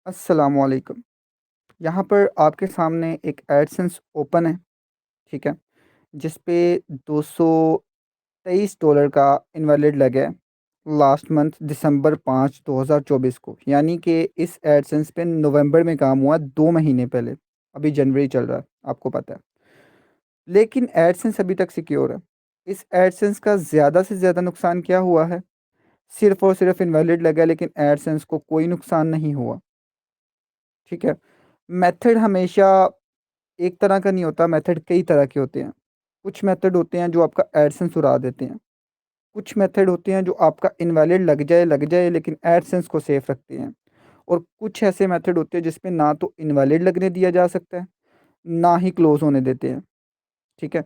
अस्सलामुअलैकुम। यहाँ पर आपके सामने एक एडसेंस ओपन है, ठीक है? जिस पे $223 का इनवैलिड लगा है लास्ट मंथ दिसंबर 5, 2024 को। यानी कि इस एडसेंस पे नवंबर में काम हुआ 2 महीने पहले। अभी जनवरी चल रहा है, आपको पता है। लेकिन एडसेंस अभी तक सिक्योर है। इस एडसेंस का ज़्यादा से ज़्यादा नुकसान क्या हुआ है? सिर्फ़ और सिर्फ़ इनवैलिड लगा है, लेकिन एडसेंस को कोई नुकसान नहीं हुआ, ठीक है? मेथड हमेशा एक तरह का नहीं होता, मेथड कई तरह के होते हैं। कुछ मेथड होते हैं जो आपका एडसेंस उड़ा देते हैं। कुछ मेथड होते हैं जो आपका इनवैलिड लग जाए लेकिन एडसेंस को सेफ रखते हैं। और कुछ ऐसे मेथड होते हैं जिसमें ना तो इनवैलिड लगने दिया जा सकता है, ना ही क्लोज़ होने देते हैं, ठीक है?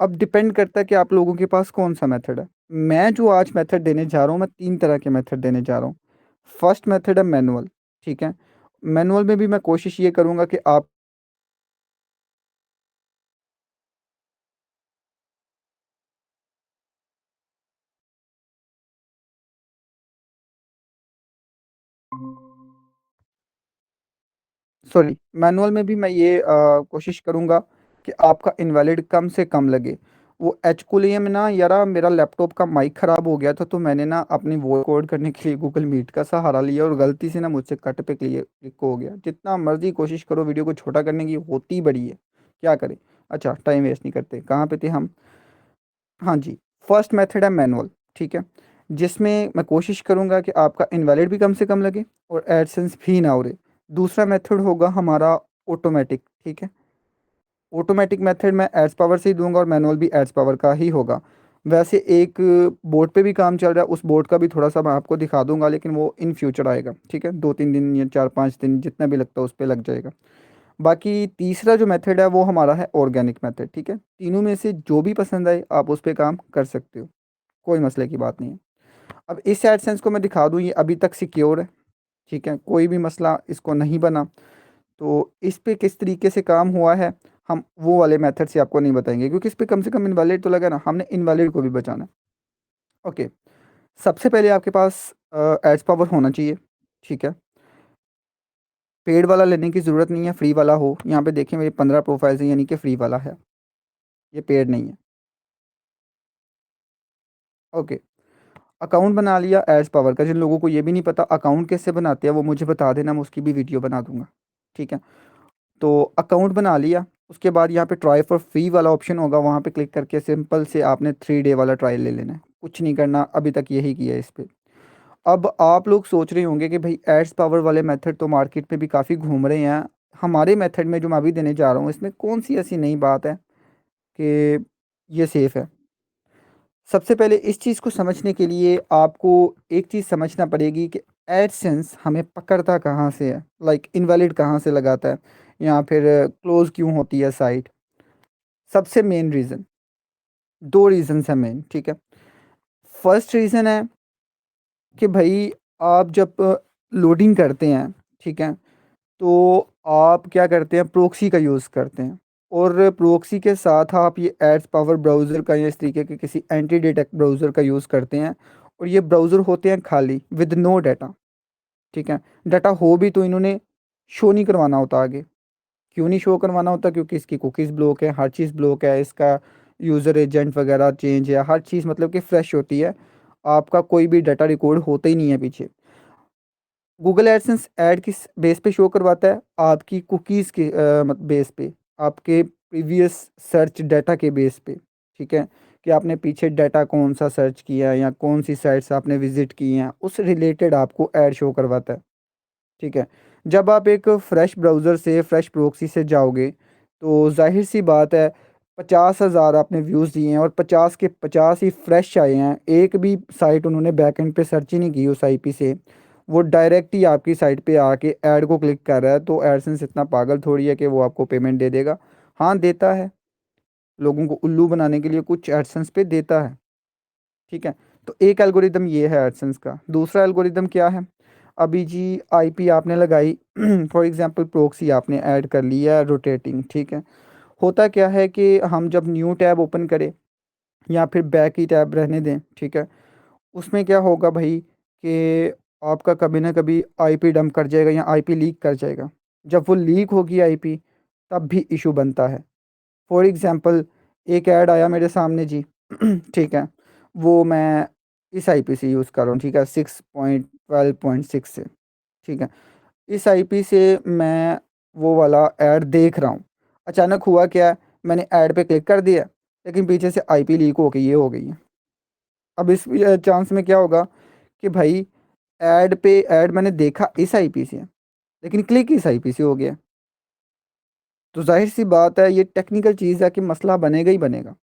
अब डिपेंड करता है कि आप लोगों के पास कौन-सा मेथड है। मैं जो आज मेथड देने जा रहा हूँ, मैं 3 तरह के मेथड देने जा रहा हूँ। फर्स्ट मेथड है मैनुअल, ठीक है? मैनुअल में भी मैं कोशिश ये करूँगा कि आप सॉरी, मैनुअल में भी मैं ये कोशिश करूँगा कि आपका इनवैलिड कम से कम लगे। वो एचकुलियम ना यारा, मेरा लैपटॉप का माइक ख़राब हो गया था, तो मैंने ना अपनी वॉइस रिकॉर्ड करने के लिए गूगल मीट का सहारा लिया और गलती से ना मुझसे कट पे क्लिक हो गया। जितना मर्ज़ी कोशिश करो वीडियो को छोटा करने की, होती बड़ी है, क्या करें? अच्छा, टाइम वेस्ट नहीं करते, कहाँ पे थे हम? हाँ जी, फर्स्ट मेथड है मैनुअल, ठीक है? जिसमें मैं कोशिश करूँगा कि आपका इनवैलिड भी कम से कम लगे और एडसेंस भी ना उड़े। दूसरा मेथड होगा हमारा ऑटोमैटिक, ठीक है? ऑटोमैटिक मेथड मैं एड्स पावर से ही दूँगा और मैनुअल भी एड्स पावर का ही होगा। वैसे एक बोर्ड पे भी काम चल रहा है, उस बोर्ड का भी थोड़ा-सा मैं आपको दिखा दूँगा, लेकिन वो इन फ्यूचर आएगा, ठीक है? 2-3 दिन या 4-5 दिन जितना भी लगता है उस पे लग जाएगा। बाकी तीसरा जो मेथड है वो हमारा है ऑर्गेनिक मेथड, ठीक है? तीनों में से जो भी पसंद आए आप उस पे काम कर सकते हो, कोई मसले की बात नहीं है। अब इस एडसेंस को मैं दिखा दूँ, ये अभी तक सिक्योर है, ठीक है? कोई भी मसला इसको नहीं बना। तो इस पे किस तरीके से काम हुआ है, हम वो वाले मेथड से आपको नहीं बताएँगे, क्योंकि इस पे कम से कम इनवैलिड तो लगा ना, हमने इनवैलिड को भी बचाना है। ओके, सबसे पहले आपके पास एड्स पावर होना चाहिए, ठीक है? पेड वाला लेने की ज़रूरत नहीं है, फ्री वाला हो। यहाँ पे देखिए मेरी 15 प्रोफाइल्स हैं, यानी कि फ्री वाला है, ये पेड नहीं है। ओके, अकाउंट बना लिया एड्स पावर का। जिन लोगों को ये भी नहीं पता अकाउंट कैसे बनाते हैं, वो मुझे बता देना, मैं उसकी भी वीडियो बना दूँगा, ठीक है? तो अकाउंट बना लिया, उसके बाद यहाँ पे ट्राई फॉर फ्री वाला ऑप्शन होगा, वहाँ पे क्लिक करके सिंपल से आपने 3 डे वाला ट्रायल ले लेना है। कुछ नहीं करना, अभी तक यही किया है इस पे। अब आप लोग सोच रहे होंगे कि भाई एड्स पावर वाले मेथड तो मार्केट में भी काफ़ी घूम रहे हैं। हमारे मेथड में जो मैं अभी देने जा रहा हूँ, इसमें कौन-सी ऐसी नई बात है कि ये सेफ़ है? सबसे पहले इस चीज़ को समझने के लिए आपको एक चीज़ समझना पड़ेगी कि एडसेंस हमें पकड़ता कहाँ से है, लाइक इनवैलिड कहाँ से लगाता है, या फिर क्लोज़ क्यों होती है साइट। सबसे मेन रीज़न, 2 रीज़न्स हैं मेन, ठीक है? फर्स्ट रीज़न है कि भई आप जब लोडिंग करते हैं, ठीक है? तो आप क्या करते हैं, प्रॉक्सी का यूज़ करते हैं और प्रॉक्सी के साथ आप ये एड्स पावर ब्राउज़र का या इस तरीके के किसी एंटी डिटेक्ट ब्राउज़र का यूज़ करते हैं, और ये ब्राउज़र होते हैं खाली विद नो डाटा, ठीक है? डाटा हो भी तो इन्होंने शो नहीं करवाना होता आगे। क्यों नहीं शो करवाना होता? क्योंकि इसकी कुकीज़ ब्लॉक है, हर चीज़ ब्लॉक है, इसका यूज़र एजेंट वगैरह चेंज है, हर चीज़ मतलब कि फ्रेश होती है। आपका कोई भी डाटा रिकॉर्ड होता ही नहीं है पीछे। गूगल एडसेंस ऐड किस बेस पे शो करवाता है? आपकी कुकीज़ के बेस पे, आपके प्रीवियस सर्च डाटा के बेस पे, ठीक है? कि आपने पीछे डाटा कौन-सा सर्च किया है या कौन-सी साइट्स आपने विज़िट की हैं, उस रिलेटेड आपको ऐड शो करवाता है, ठीक है? जब आप एक फ्रेश ब्राउज़र से, फ्रेश प्रॉक्सी से जाओगे, तो ज़ाहिर-सी बात है 50,000 आपने व्यूज़ दिए हैं और 50 के 50 ही फ्रेश आए हैं। एक भी साइट उन्होंने बैकएंड पे सर्च ही नहीं की उस आईपी से। वो डायरेक्ट ही आपकी साइट पे आके ऐड को क्लिक कर रहा है, तो एडसेंस इतना पागल थोड़ी है कि वो आपको पेमेंट दे देगा। हाँ, देता है, लोगों को उल्लू बनाने के लिए कुछ एडसेंस पे देता है, ठीक है? तो एक एल्गोरिदम ये है एडसेंस का। दूसरा एल्गोरिदम क्या है? अभी जी आईपी आपने लगाई फॉर एग्ज़ाम्पल प्रॉक्सी आपने ऐड कर लिया रोटेटिंग, ठीक है? होता क्या है कि हम जब न्यू टैब ओपन करें या फिर बैक ही टैब रहने दें, ठीक है? उसमें क्या होगा भई कि आपका कभी ना कभी आईपी डंप कर जाएगा या आईपी लीक कर जाएगा। जब वो लीक होगी आईपी, तब भी इशू बनता है। फॉर एग्ज़ाम्पल, एक ऐड आया मेरे सामने जी, ठीक है? वो मैं इस आईपी से यूज़ कर रहा हूँ, ठीक है? 6.12.6 से, ठीक है? इस आईपी से मैं वो वाला ऐड देख रहा हूँ। अचानक हुआ क्या, मैंने ऐड पे क्लिक कर दिया, लेकिन पीछे से आईपी लीक हो गई, ये हो गई है। अब इस चांस में क्या होगा कि भाई ऐड मैंने देखा इस आईपी से है, लेकिन क्लिक इस आईपी से हो गया। तो ज़ाहिर-सी बात है, ये टेक्निकल चीज़ है कि मसला बनेगा ही बनेगा।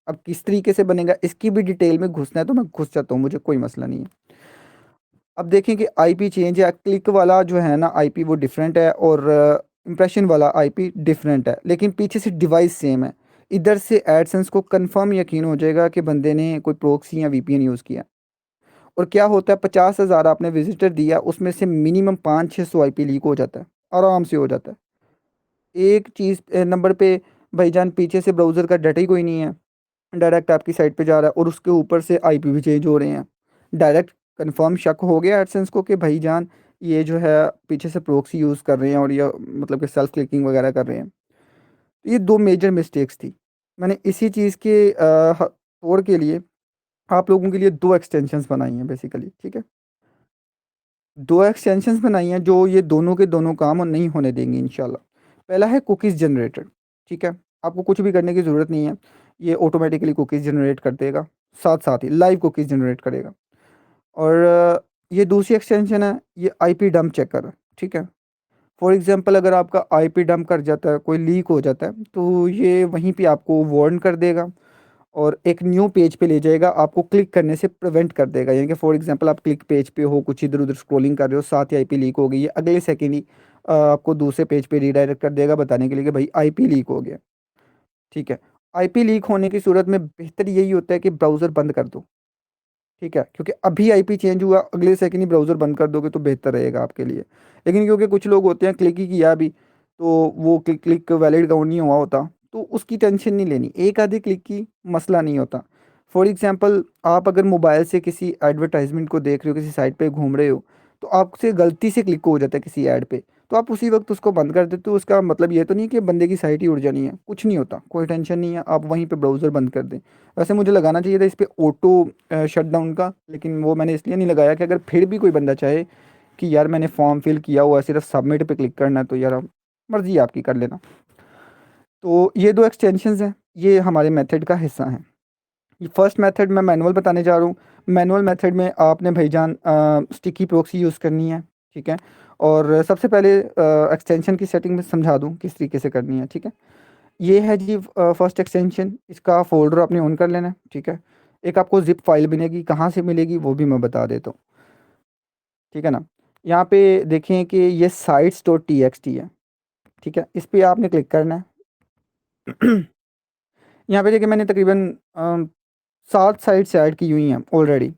अब किस तरीके से बनेगा, इसकी भी डिटेल में घुसना है तो मैं घुस जाता हूँ, मुझे कोई मसला नहीं है। अब देखें कि आईपी चेंज है, क्लिक वाला जो है ना आईपी वो डिफरेंट है, और इंप्रेशन वाला आईपी डिफरेंट है, लेकिन पीछे से डिवाइस सेम है। इधर से एडसेंस को कंफर्म यकीन हो जाएगा कि बंदे ने कोई प्रॉक्सी या वीपीएन यूज़ किया। और क्या होता है, 50,000 आपने विजिटर दिया, उसमें से मिनिमम 500-600 आईपी लीक हो जाता है, आराम से हो जाता है। एक चीज़ नंबर पे भाईजान, पीछे से ब्राउज़र का डाटा ही कोई नहीं है, डायरेक्ट आपकी साइट पे जा रहा है, और उसके ऊपर से आईपी भी चेंज हो रहे हैं। डायरेक्ट कंफर्म शक हो गया एडसेंस को कि भाईजान ये जो है पीछे से प्रॉक्सी यूज़ कर रहे हैं, और ये मतलब कि सेल्फ क्लिकिंग वगैरह कर रहे हैं। तो ये 2 मेजर मिस्टेक्स थी। मैंने इसी चीज़ के तोड़ के लिए आप लोगों के लिए 2 एक्सटेंशंस बनाई हैं बेसिकली, ठीक है? 2 एक्सटेंशंस बनाई हैं जो ये दोनों के दोनों काम और नहीं होने देंगे इंशाल्लाह। पहला है कुकीज़ जनरेटर, ठीक है? आपको कुछ भी करने की ज़रूरत नहीं है, ये ऑटोमेटिकली कुकीज़ जनरेट कर देगा, साथ-साथ ही लाइव कुकीज़ जनरेट करेगा। और ये दूसरी एक्सटेंशन है, ये आईपी डंप चेकर है, ठीक है? फॉर एग्ज़ाम्पल, अगर आपका आईपी डंप कर जाता है, कोई लीक हो जाता है, तो ये वहीं पे आपको वार्न कर देगा और एक न्यू पेज पे ले जाएगा, आपको क्लिक करने से प्रिवेंट कर देगा। यानी कि फॉर एग्ज़ाम्पल, आप क्लिक पेज पे हो, कुछ इधर-उधर स्क्रॉलिंग कर रहे हो, साथ ही आईपी लीक हो गई है, अगले सेकंड ही आपको दूसरे पेज पे रीडायरेक्ट कर देगा, बताने के लिए कि भाई आईपी लीक हो गया, ठीक है? आईपी लीक होने की सूरत में बेहतर यही होता है कि ब्राउज़र बंद कर दो, ठीक है? क्योंकि अभी आईपी चेंज हुआ, अगले सेकंड ही ब्राउज़र बंद कर दोगे तो बेहतर रहेगा आपके लिए। लेकिन क्योंकि कुछ लोग होते हैं, क्लिक ही किया अभी, तो वो क्लिक क्लिक वैलिड काउंट नहीं हुआ होता, तो उसकी टेंशन नहीं लेनी। एक आधे क्लिक की मसला नहीं होता। फॉर एग्ज़ाम्पल, आप अगर मोबाइल से किसी एडवर्टाइज़मेंट को देख रहे हो, किसी साइट पे घूम रहे हो, तो आपसे गलती से क्लिक हो जाता है किसी ऐड पे, तो आप उसी वक़्त उसको बंद कर देते हो। उसका मतलब ये तो नहीं कि बंदे की साइट ही उड़ जानी है, कुछ नहीं होता, कोई टेंशन नहीं है, आप वहीं पे ब्राउज़र बंद कर दें। वैसे मुझे लगाना चाहिए था इस पे ऑटो शटडाउन का, लेकिन वो मैंने इसलिए नहीं लगाया कि अगर फिर भी कोई बंदा चाहे कि यार मैंने फॉर्म फिल किया हुआ है, सिर्फ सबमिट पे क्लिक करना है, तो यार अब मर्ज़ी है आपकी, कर लेना। तो ये 2 एक्सटेंशंस हैं, ये हमारे मेथड का हिस्सा हैं। ये फर्स्ट मेथड मैं मैनुअल बताने जा रहा हूँ। मैनुअल मेथड में आपने भाईजान स्टिकी प्रॉक्सी यूज़ करनी है, ठीक है? और सबसे पहले एक्सटेंशन की सेटिंग में समझा दूँ किस तरीके से करनी है, ठीक है? ये है जी फर्स्ट एक्सटेंशन, इसका फ़ोल्डर आपने ऑन कर लेना है, ठीक है? एक आपको ज़िप फ़ाइल मिलेगी, कहाँ से मिलेगी वो भी मैं बता देता हूँ, ठीक है ना? यहाँ पे देखें कि ये sites.txt है, ठीक है? इस पे आपने क्लिक करना है। यहाँ पे देखिए, मैंने तकरीबन 7 साइट्स ऐड की हुई हैं ऑलरेडी।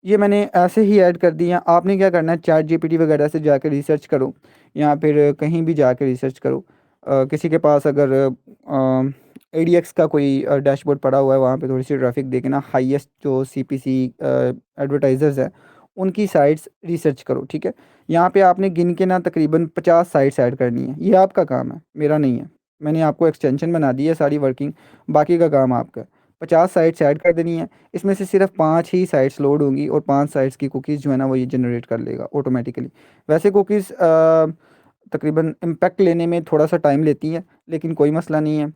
ये मैंने ऐसे ही ऐड कर दी हैं। आपने क्या करना है, चैट जीपीटी वगैरह से जाके रिसर्च करो, या फिर कहीं भी जाके रिसर्च करो। किसी के पास अगर एडीएक्स का कोई डैशबोर्ड पड़ा हुआ है, वहाँ पे थोड़ी सी ट्रैफिक देके ना, हाईएस्ट जो सीपीसी एडवर्टाइजर्स हैं, उनकी साइट्स रिसर्च करो, ठीक है? यहाँ पे आपने गिन के ना तकरीबन 50 साइट्स ऐड करनी है। ये आपका काम है, मेरा नहीं है। मैंने आपको एक्सटेंशन बना दी है सारी वर्किंग, बाकी का काम आपका है। 50 साइट्स ऐड कर देनी है। इसमें से सिर्फ 5 ही साइट्स लोड होंगी, और 5 साइट्स की कुकीज़ जो है ना वो ये जनरेट कर लेगा ऑटोमेटिकली। वैसे कुकीज़ तकरीबन इम्पैक्ट लेने में थोड़ा सा टाइम लेती हैं, लेकिन कोई मसला नहीं है।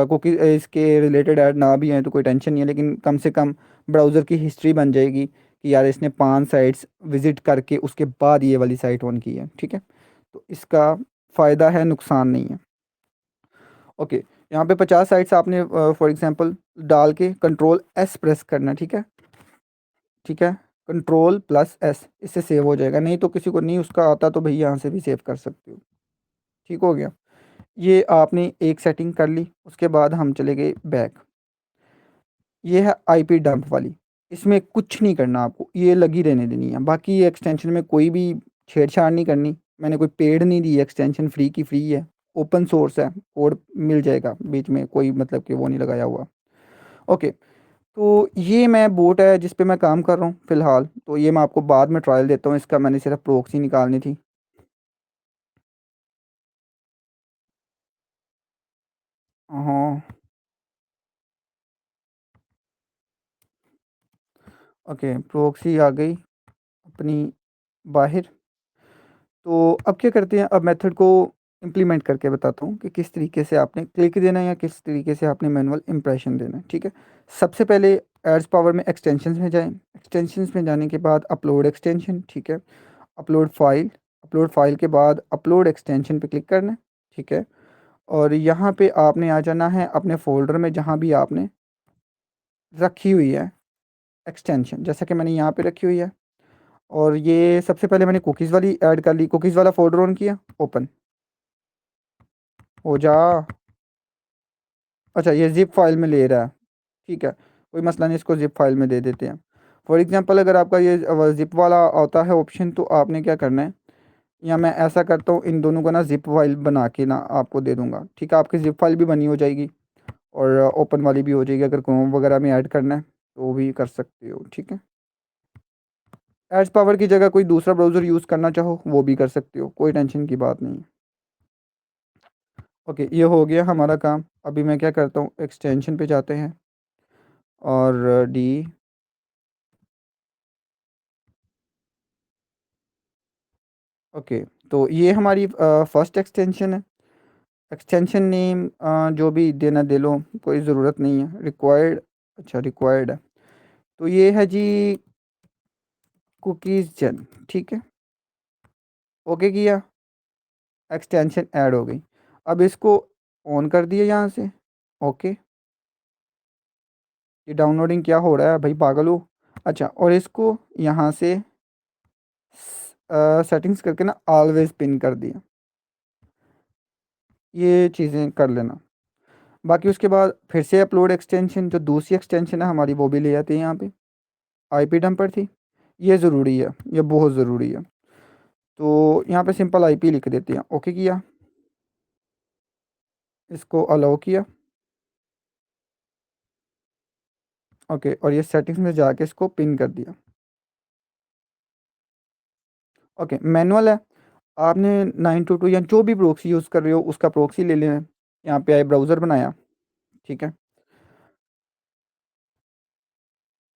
कुकीज़ इसके रिलेटेड ऐड ना भी आए तो कोई टेंशन नहीं है, लेकिन कम से कम ब्राउज़र की हिस्ट्री बन जाएगी कि यार इसने 5 साइट्स विज़िट करके उसके बाद ये वाली साइट ऑन की है, ठीक है? तो इसका फ़ायदा है, नुकसान नहीं है। ओके, यहाँ पे 50 साइट्स आपने फॉर एग्ज़ाम्पल डाल के कंट्रोल एस प्रेस करना है, ठीक है? ठीक है? कंट्रोल प्लस एस, इससे सेव हो जाएगा, नहीं तो किसी को नहीं उसका आता तो भई यहाँ से भी सेव कर सकते हो। ठीक हो गया? ये आपने एक सेटिंग कर ली, उसके बाद हम चले गए बैक। ये है आईपी डंप वाली, इसमें कुछ नहीं करना आपको, ये लगी रहने देनी है। बाकी ये एक्सटेंशन में कोई भी छेड़छाड़ नहीं करनी। मैंने कोई पेड नहीं दी, एक्सटेंशन फ्री की फ्री है, ओपन सोर्स है, कोड मिल जाएगा बीच में, कोई मतलब कि वो नहीं लगाया हुआ। ओके, तो ये मैं बोट है जिस पे मैं काम कर रहा हूँ फ़िलहाल, तो ये मैं आपको बाद में ट्रायल देता हूँ, इसका मैंने सिर्फ प्रॉक्सी निकालनी थी। हाँ, ओके, प्रॉक्सी आ गई अपनी बाहर। तो अब क्या करते हैं, अब मेथड को इम्प्लीमेंट करके बताता हूँ कि किस तरीके से आपने क्लिक देना है या किस तरीके से आपने मैनुअल इंप्रेशन देना है, ठीक है। सबसे पहले एड्स पावर में एक्सटेंशंस में जाएं, एक्सटेंशंस में जाने के बाद अपलोड एक्सटेंशन, ठीक है। अपलोड फाइल, अपलोड फाइल के बाद अपलोड एक्सटेंशन पे क्लिक करना है, ठीक है। और यहाँ पे आपने आ जाना है अपने फ़ोल्डर में जहाँ भी आपने रखी हुई है एक्सटेंशन, जैसा कि मैंने यहाँ पे रखी हुई है। और ये सबसे पहले मैंने कुकीज़ वाली ऐड कर ली, कुकीज़ वाला फ़ोल्डर ऑन किया, ओपन हो जा। अच्छा, ये ज़िप फाइल में ले रहा है, ठीक है, कोई मसला नहीं, इसको ज़िप फाइल में दे देते हैं। फॉर एग्ज़ाम्पल अगर आपका ये ज़िप वाला आता है ऑप्शन, तो आपने क्या करना है, या मैं ऐसा करता हूँ, इन दोनों को ना ज़िप फाइल बना के ना आपको दे दूँगा, ठीक है। आपकी ज़िप फाइल भी बनी हो जाएगी और ओपन वाली भी हो जाएगी। अगर क्रोम वगैरह में ऐड करना है तो वो भी कर सकते हो, ठीक है। एड्स पावर की जगह कोई दूसरा ब्राउज़र यूज़ करना चाहो वो भी कर सकते हो, कोई टेंशन की बात नहीं है। ओके, ये हो गया हमारा काम। अभी मैं क्या करता हूँ, एक्सटेंशन पे जाते हैं और डी, ओके। तो ये हमारी फर्स्ट एक्सटेंशन है। एक्सटेंशन नेम जो भी देना दे लो, कोई ज़रूरत नहीं है, रिक्वायर्ड, अच्छा रिक्वायर्ड है। तो ये है जी कुकीज़ जन, ठीक है, ओके किया, एक्सटेंशन ऐड हो गई। अब इसको ऑन कर दिया यहाँ से, ओके। ये डाउनलोडिंग क्या हो रहा है भाई, पागल हो। अच्छा, और इसको यहाँ से सेटिंग्स करके ना ऑलवेज पिन कर दिया, ये चीज़ें कर लेना। बाकी उसके बाद फिर से अपलोड एक्सटेंशन, जो दूसरी एक्सटेंशन है हमारी वो भी ले आते हैं यहाँ पे, आईपी डंपर थी, ये ज़रूरी है, ये बहुत ज़रूरी है। तो यहाँ पे सिंपल आईपी लिख देते हैं, ओके किया, इसको अलाउ किया, ओके। और ये सेटिंग्स में जाके इसको पिन कर दिया, ओके। मैनुअल है, आपने 922 या जो भी प्रोक्सी यूज़ कर रहे हो उसका प्रोक्सी ले लेना है। यहाँ पे आए ब्राउज़र बनाया, ठीक है।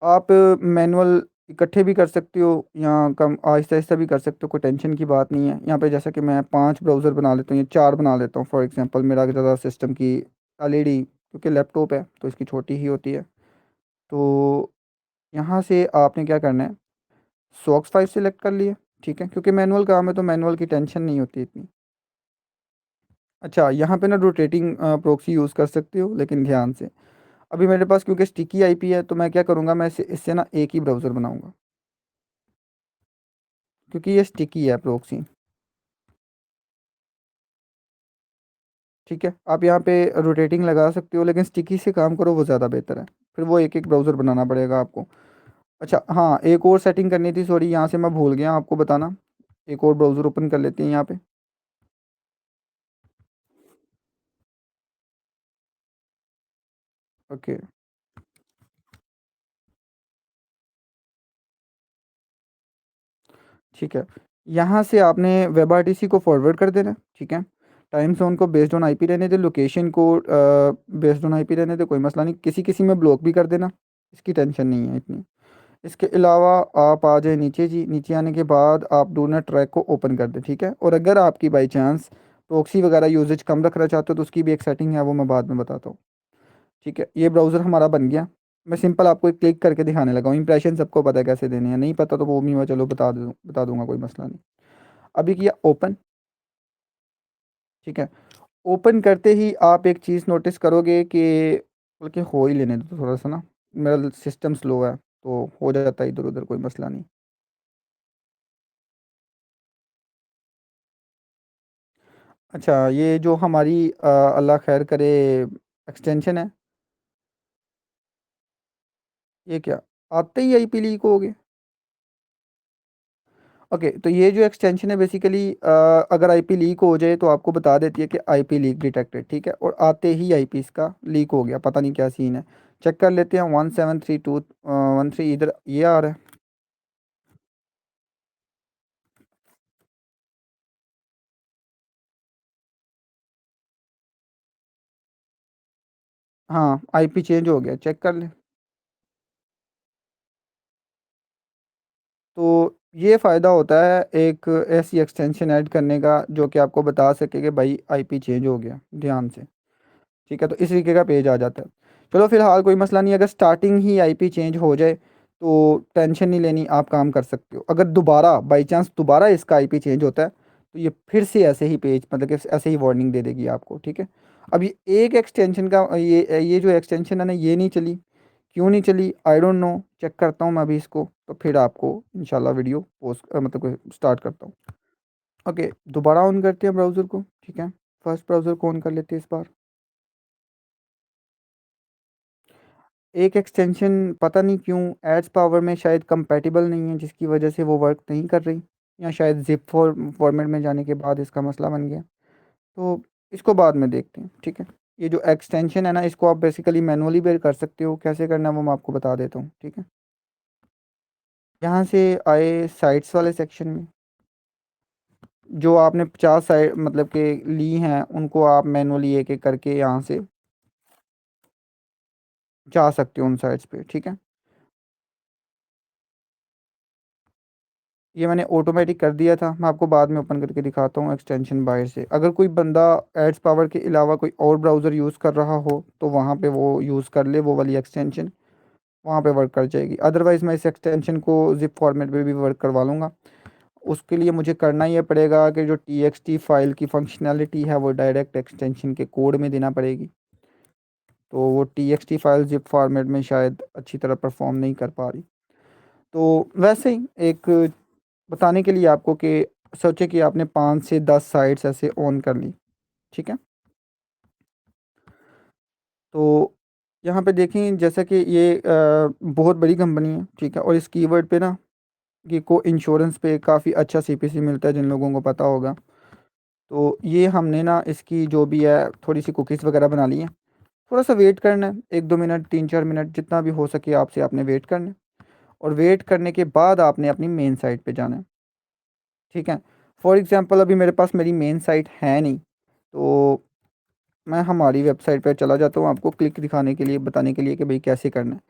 आप मैनुअल इकट्ठे भी कर सकते हो या कम आहिस्ता आहिस्ता भी कर सकते हो, कोई टेंशन की बात नहीं है। यहाँ पे जैसा कि मैं 5 ब्राउज़र बना लेता हूँ या 4 बना लेता हूँ, फॉर एग्जांपल मेरा ज़्यादा सिस्टम की एलईडी, क्योंकि लैपटॉप है तो इसकी छोटी ही होती है। तो यहाँ से आपने क्या करना है, सॉक्स 5 सेलेक्ट कर लिया, ठीक है, क्योंकि मैनुअल काम है तो मैनुअल की टेंशन नहीं होती इतनी। अच्छा, यहाँ पे ना रोटेटिंग प्रॉक्सी यूज़ कर सकते हो, लेकिन ध्यान से। अभी मेरे पास क्योंकि स्टिकी आईपी है तो मैं क्या करूँगा, मैं इससे ना एक ही ब्राउज़र बनाऊँगा, क्योंकि ये स्टिकी है प्रॉक्सी, ठीक है। आप यहाँ पे रोटेटिंग लगा सकते हो, लेकिन स्टिकी से काम करो वो ज़्यादा बेहतर है, फिर वो एक एक ब्राउज़र बनाना पड़ेगा आपको। अच्छा हाँ, एक और सेटिंग करनी थी, सॉरी यहाँ से मैं भूल गया आपको बताना। एक और ब्राउज़र ओपन कर लेते हैं यहाँ पे, ओके, ठीक है। यहाँ से आपने वेब आरटीसी को फॉरवर्ड कर देना, ठीक है। टाइम जोन को बेस्ड ऑन आईपी रहने दे, लोकेशन को बेस्ड ऑन आईपी रहने दे, कोई मसला नहीं। किसी किसी में ब्लॉक भी कर देना, इसकी टेंशन नहीं है इतनी। इसके अलावा आप आ जाए नीचे जी, नीचे आने के बाद आप डू नॉट ट्रैक को ओपन कर दें, ठीक है। और अगर आपकी बाई चांस प्रॉक्सी वगैरह यूजेज कम रखना चाहते हो तो उसकी भी एक सेटिंग है, वो मैं बाद में बताता हूँ, ठीक है। ये ब्राउज़र हमारा बन गया। मैं सिंपल आपको एक क्लिक करके दिखाने लगा हूँ, इंप्रेशन सबको पता है कैसे देने हैं, नहीं पता तो वो भी मैं चलो बता दूंगा, कोई मसला नहीं। अभी किया ओपन, ठीक है। ओपन करते ही आप एक चीज़ नोटिस करोगे कि, बल्कि हो ही लेने दो थोड़ा सा ना, मेरा सिस्टम स्लो है तो हो जाता है इधर उधर, कोई मसला नहीं। अच्छा, ये जो हमारी अल्लाह खैर करे एक्सटेंशन है, ये क्या आते ही आईपी लीक हो गए। ओके, तो ये जो एक्सटेंशन है बेसिकली अगर आईपी लीक हो जाए तो आपको बता देती है कि आईपी लीक डिटेक्टेड, ठीक है। और आते ही आईपी इसका लीक हो गया, पता नहीं क्या सीन है। चेक कर लेते हैं 173213 इधर ये आ रहा है। हाँ आईपी चेंज हो गया, चेक कर ले। तो ये फ़ायदा होता है एक ऐसी एक्सटेंशन ऐड करने का जो कि आपको बता सके कि भाई आईपी चेंज हो गया, ध्यान से। ठीक है, तो इस तरीके का पेज आ जाता है। चलो फिलहाल कोई मसला नहीं, अगर स्टार्टिंग ही आईपी चेंज हो जाए तो टेंशन नहीं लेनी, आप काम कर सकते हो। अगर दोबारा बाई चांस दोबारा इसका आईपी चेंज होता है तो ये फिर से ऐसे ही पेज, मतलब कि ऐसे ही वार्निंग दे देगी आपको। ठीक है, अब ये एक एक्सटेंशन का ये जो एक्सटेंशन है ना, ये नहीं चली, क्यों नहीं चली आई डोंट नो। चेक करता हूँ मैं अभी इसको, तो फिर आपको इंशाल्लाह वीडियो पोस्ट मतलब स्टार्ट करता हूँ। ओके, दोबारा ऑन करते हैं ब्राउज़र को। ठीक है, फर्स्ट ब्राउज़र को ऑन कर लेते हैं इस बार। एक एक्सटेंशन पता नहीं क्यों एड्स पावर में शायद कंपैटिबल नहीं है, जिसकी वजह से वो वर्क नहीं कर रही, या शायद जिप फॉर्मेट में जाने के बाद इसका मसला बन गया। तो इसको बाद में देखते हैं। ठीक है, ये जो एक्सटेंशन है ना, इसको आप बेसिकली मैनुअली भी कर सकते हो, कैसे करना है वो मैं आपको बता देता हूँ। ठीक है, यहाँ से आए साइट्स वाले सेक्शन में, जो आपने 50 साइट मतलब के ली हैं उनको आप मैनुअली एक एक करके यहाँ से जा सकते हो उन साइट्स पे। ठीक है, ये मैंने ऑटोमेटिक कर दिया था, मैं आपको बाद में ओपन करके दिखाता हूँ एक्सटेंशन बाहर से। अगर कोई बंदा एड्स पावर के अलावा कोई और ब्राउज़र यूज़ कर रहा हो तो वहाँ पे वो यूज़ कर ले, वो वाली एक्सटेंशन वहाँ पे वर्क कर जाएगी। अदरवाइज़ मैं इस एक्सटेंशन को जिप फॉर्मेट में भी वर्क करवा लूँगा। उसके लिए मुझे करना ये पड़ेगा कि जो टी फाइल की फंक्शनैलिटी है वो डायरेक्ट एक्सटेंशन के कोड में देना पड़ेगी। तो वो टी फाइल जिप फॉर्मेट में शायद अच्छी तरह परफॉर्म नहीं कर पा रही। तो वैसे ही एक बताने के लिए आपको कि सोचे कि आपने 5 से 10 साइट्स ऐसे ऑन कर ली। ठीक है, तो यहाँ पे देखें जैसा कि ये बहुत बड़ी कंपनी है। ठीक है, और इस कीवर्ड पे ना कि को इंश्योरेंस पे काफ़ी अच्छा सीपीसी मिलता है, जिन लोगों को पता होगा। तो ये हमने ना इसकी जो भी है थोड़ी सी कुकीज़ वगैरह बना ली हैं। थोड़ा सा वेट करना है, 1-2 मिनट 3-4 मिनट जितना भी हो सके आपसे, आपने वेट करना है। और वेट करने के बाद आपने अपनी मेन साइट पे जाना है। ठीक है, फॉर एग्ज़ाम्पल अभी मेरे पास मेरी मेन साइट है नहीं, तो मैं हमारी वेबसाइट पर चला जाता हूँ आपको क्लिक दिखाने के लिए, बताने के लिए कि भाई कैसे करना है।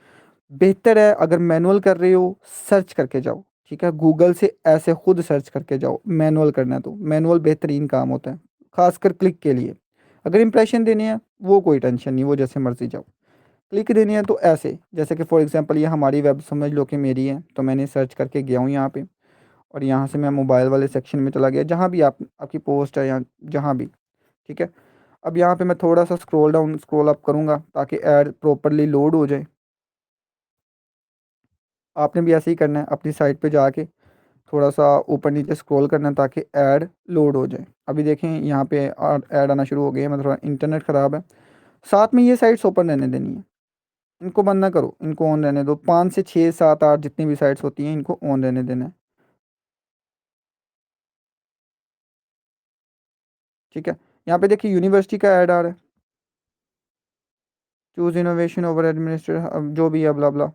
बेहतर है अगर मैनुअल कर रहे हो सर्च करके जाओ। ठीक है, गूगल से ऐसे खुद सर्च करके जाओ, मैनुअल करना है तो मैनुअल बेहतरीन काम होता है, खासकर क्लिक के लिए। अगर इंप्रेशन देने हैं वो कोई टेंशन नहीं, वो जैसे मर्जी जाओ। क्लिक देनी है तो ऐसे, जैसे कि फॉर एग्जांपल ये हमारी वेब समझ लो कि मेरी है, तो मैंने सर्च करके गया हूँ यहाँ पे, और यहाँ से मैं मोबाइल वाले सेक्शन में चला गया, जहाँ भी आपकी पोस्ट है या जहाँ भी। ठीक है, अब यहाँ पे मैं थोड़ा सा स्क्रॉल डाउन स्क्रॉल अप करूँगा ताकि ऐड प्रॉपरली लोड हो जाए। आपने भी ऐसे ही करना है, अपनी साइट पे जाके थोड़ा सा ऊपर नीचे स्क्रॉल करना है ताकि ऐड लोड हो जाए। अभी देखें यहाँ पे ऐड आना शुरू हो गई है, मतलब थोड़ा इंटरनेट ख़राब है। साथ में ये साइट्स ओपन रहने देनी है, इनको बंद ना करो, इनको ऑन रहने दो। 5 से 6 7 8 जितनी भी साइट्स होती हैं इनको ऑन रहने देना है। ठीक है, यहाँ पे देखिए यूनिवर्सिटी का ऐड आ रहा है, चूज़ इनोवेशन ओवर एडमिनिस्ट्रेटर, जो भी है ब्ला ब्ला।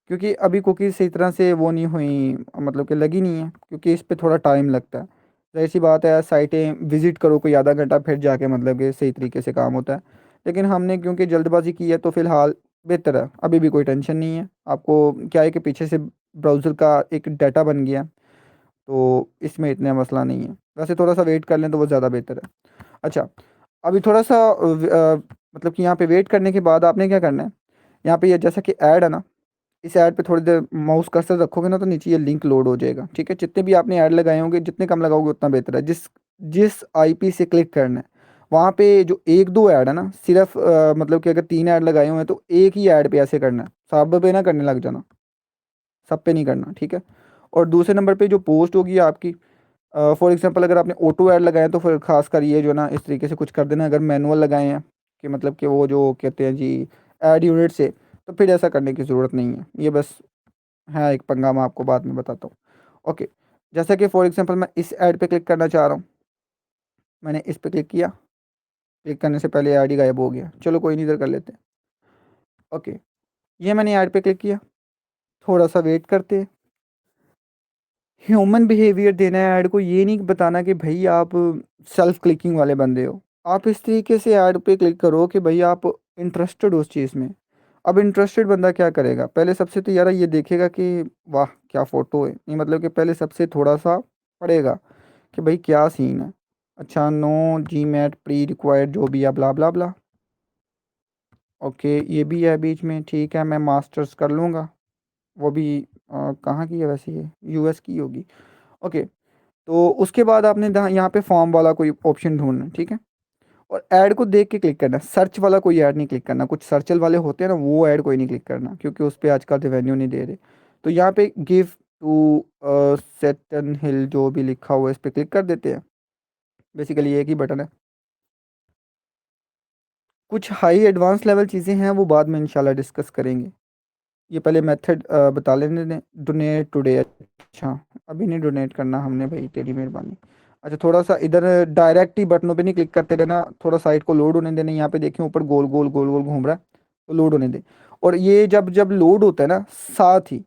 क्योंकि अभी कुकीज़ सही तरह से वो नहीं हुई, मतलब कि लगी नहीं है, क्योंकि इस पे थोड़ा टाइम लगता है। ज़ाहिर सी बात है, साइटें विज़िट करो कोई आधा घंटा फिर जाके मतलब कि सही तरीके से काम होता है। लेकिन हमने क्योंकि जल्दबाजी की है तो फ़िलहाल बेहतर है, अभी भी कोई टेंशन नहीं है। आपको क्या है कि पीछे से ब्राउज़र का एक डाटा बन गया, तो इसमें इतना मसला नहीं है। वैसे थोड़ा सा वेट कर लें तो वो ज़्यादा बेहतर है। अच्छा, अभी थोड़ा सा मतलब कि यहाँ पे वेट करने के बाद आपने क्या करना है, यहाँ पे ये जैसा कि ऐड है ना, इस ऐड पे थोड़ी देर माउस कर्सर रखोगे ना तो नीचे ये लिंक लोड हो जाएगा। ठीक है, जितने भी आपने ऐड लगाए होंगे, जितने कम लगाओगे उतना बेहतर है। जिस जिस आईपी से क्लिक करना है वहाँ पे जो 1-2 ऐड है ना, सिर्फ मतलब कि अगर 3 ऐड लगाए हुए हैं तो एक ही ऐड पे ऐसे करना है, सब पे ना करने लग जाना, सब पे नहीं करना। ठीक है, और दूसरे नंबर पे जो पोस्ट होगी आपकी, फॉर एग्जांपल अगर आपने ऑटो ऐड लगाए हैं तो फिर खासकर ये जो ना इस तरीके से कुछ कर देना। अगर मैनुअल लगाए हैं कि मतलब कि वो जो कहते हैं जी ऐड यूनिट से, तो फिर ऐसा करने की ज़रूरत नहीं है। ये बस है एक पंगा, मैं आपको बाद में बताता हूँ। ओके, जैसा कि फॉर एग्जांपल मैं इस ऐड पे क्लिक करना चाह रहा हूँ, मैंने इस पे क्लिक किया, क्लिक करने से पहले ऐड ही गायब हो गया। चलो कोई नहीं, इधर कर लेते हैं। ओके, ये मैंने ऐड पे क्लिक किया, थोड़ा सा वेट करते हैं। ह्यूमन बिहेवियर देना है ऐड को, ये नहीं बताना कि भाई आप सेल्फ क्लिकिंग वाले बंदे हो। आप इस तरीके से ऐड पे क्लिक करो कि भाई आप इंटरेस्टेड हो उस चीज़ में। अब इंटरेस्टेड बंदा क्या करेगा, पहले सबसे तो यार ये देखेगा कि वाह क्या फ़ोटो है, नहीं मतलब कि पहले सबसे थोड़ा सा पढ़ेगा कि भाई क्या सीन है। अच्छा, नो जी मैट प्री रिक्वायर्ड जो भी है ब्ला ब्ला ब्ला। ओके, ये भी है बीच में, ठीक है मैं मास्टर्स कर लूँगा। वो भी कहाँ की है वैसे, ये यूएस की होगी। ओके, तो उसके बाद आपने यहाँ पे फॉर्म वाला कोई ऑप्शन ढूंढना है, ठीक है। और ऐड को देख के क्लिक करना है, सर्च वाला कोई ऐड नहीं क्लिक करना। कुछ सर्चल वाले होते हैं ना, वो ऐड कोई नहीं क्लिक करना, क्योंकि उस पर आजकल रिवेन्यू नहीं दे रहे। तो यहाँ पे गिव टू सेटन हिल जो भी लिखा हुआ है इस पर क्लिक कर देते हैं। बेसिकली एक ही बटन है। कुछ हाई एडवांस लेवल चीज़ें हैं वो बाद में इंशाल्लाह डिस्कस करेंगे। ये पहले मेथड बता लेने दें। डोनेट टुडे, अच्छा अभी नहीं डोनेट करना हमने भाई, तेरी मेहरबानी। अच्छा, थोड़ा सा इधर डायरेक्ट ही बटनों पे नहीं क्लिक करते रहना, थोड़ा साइट को लोड होने देना। यहाँ पे देखें ऊपर गोल गोल गोल गोल घूम रहा है, तो लोड होने दें। और ये जब जब लोड होता है ना, साथ ही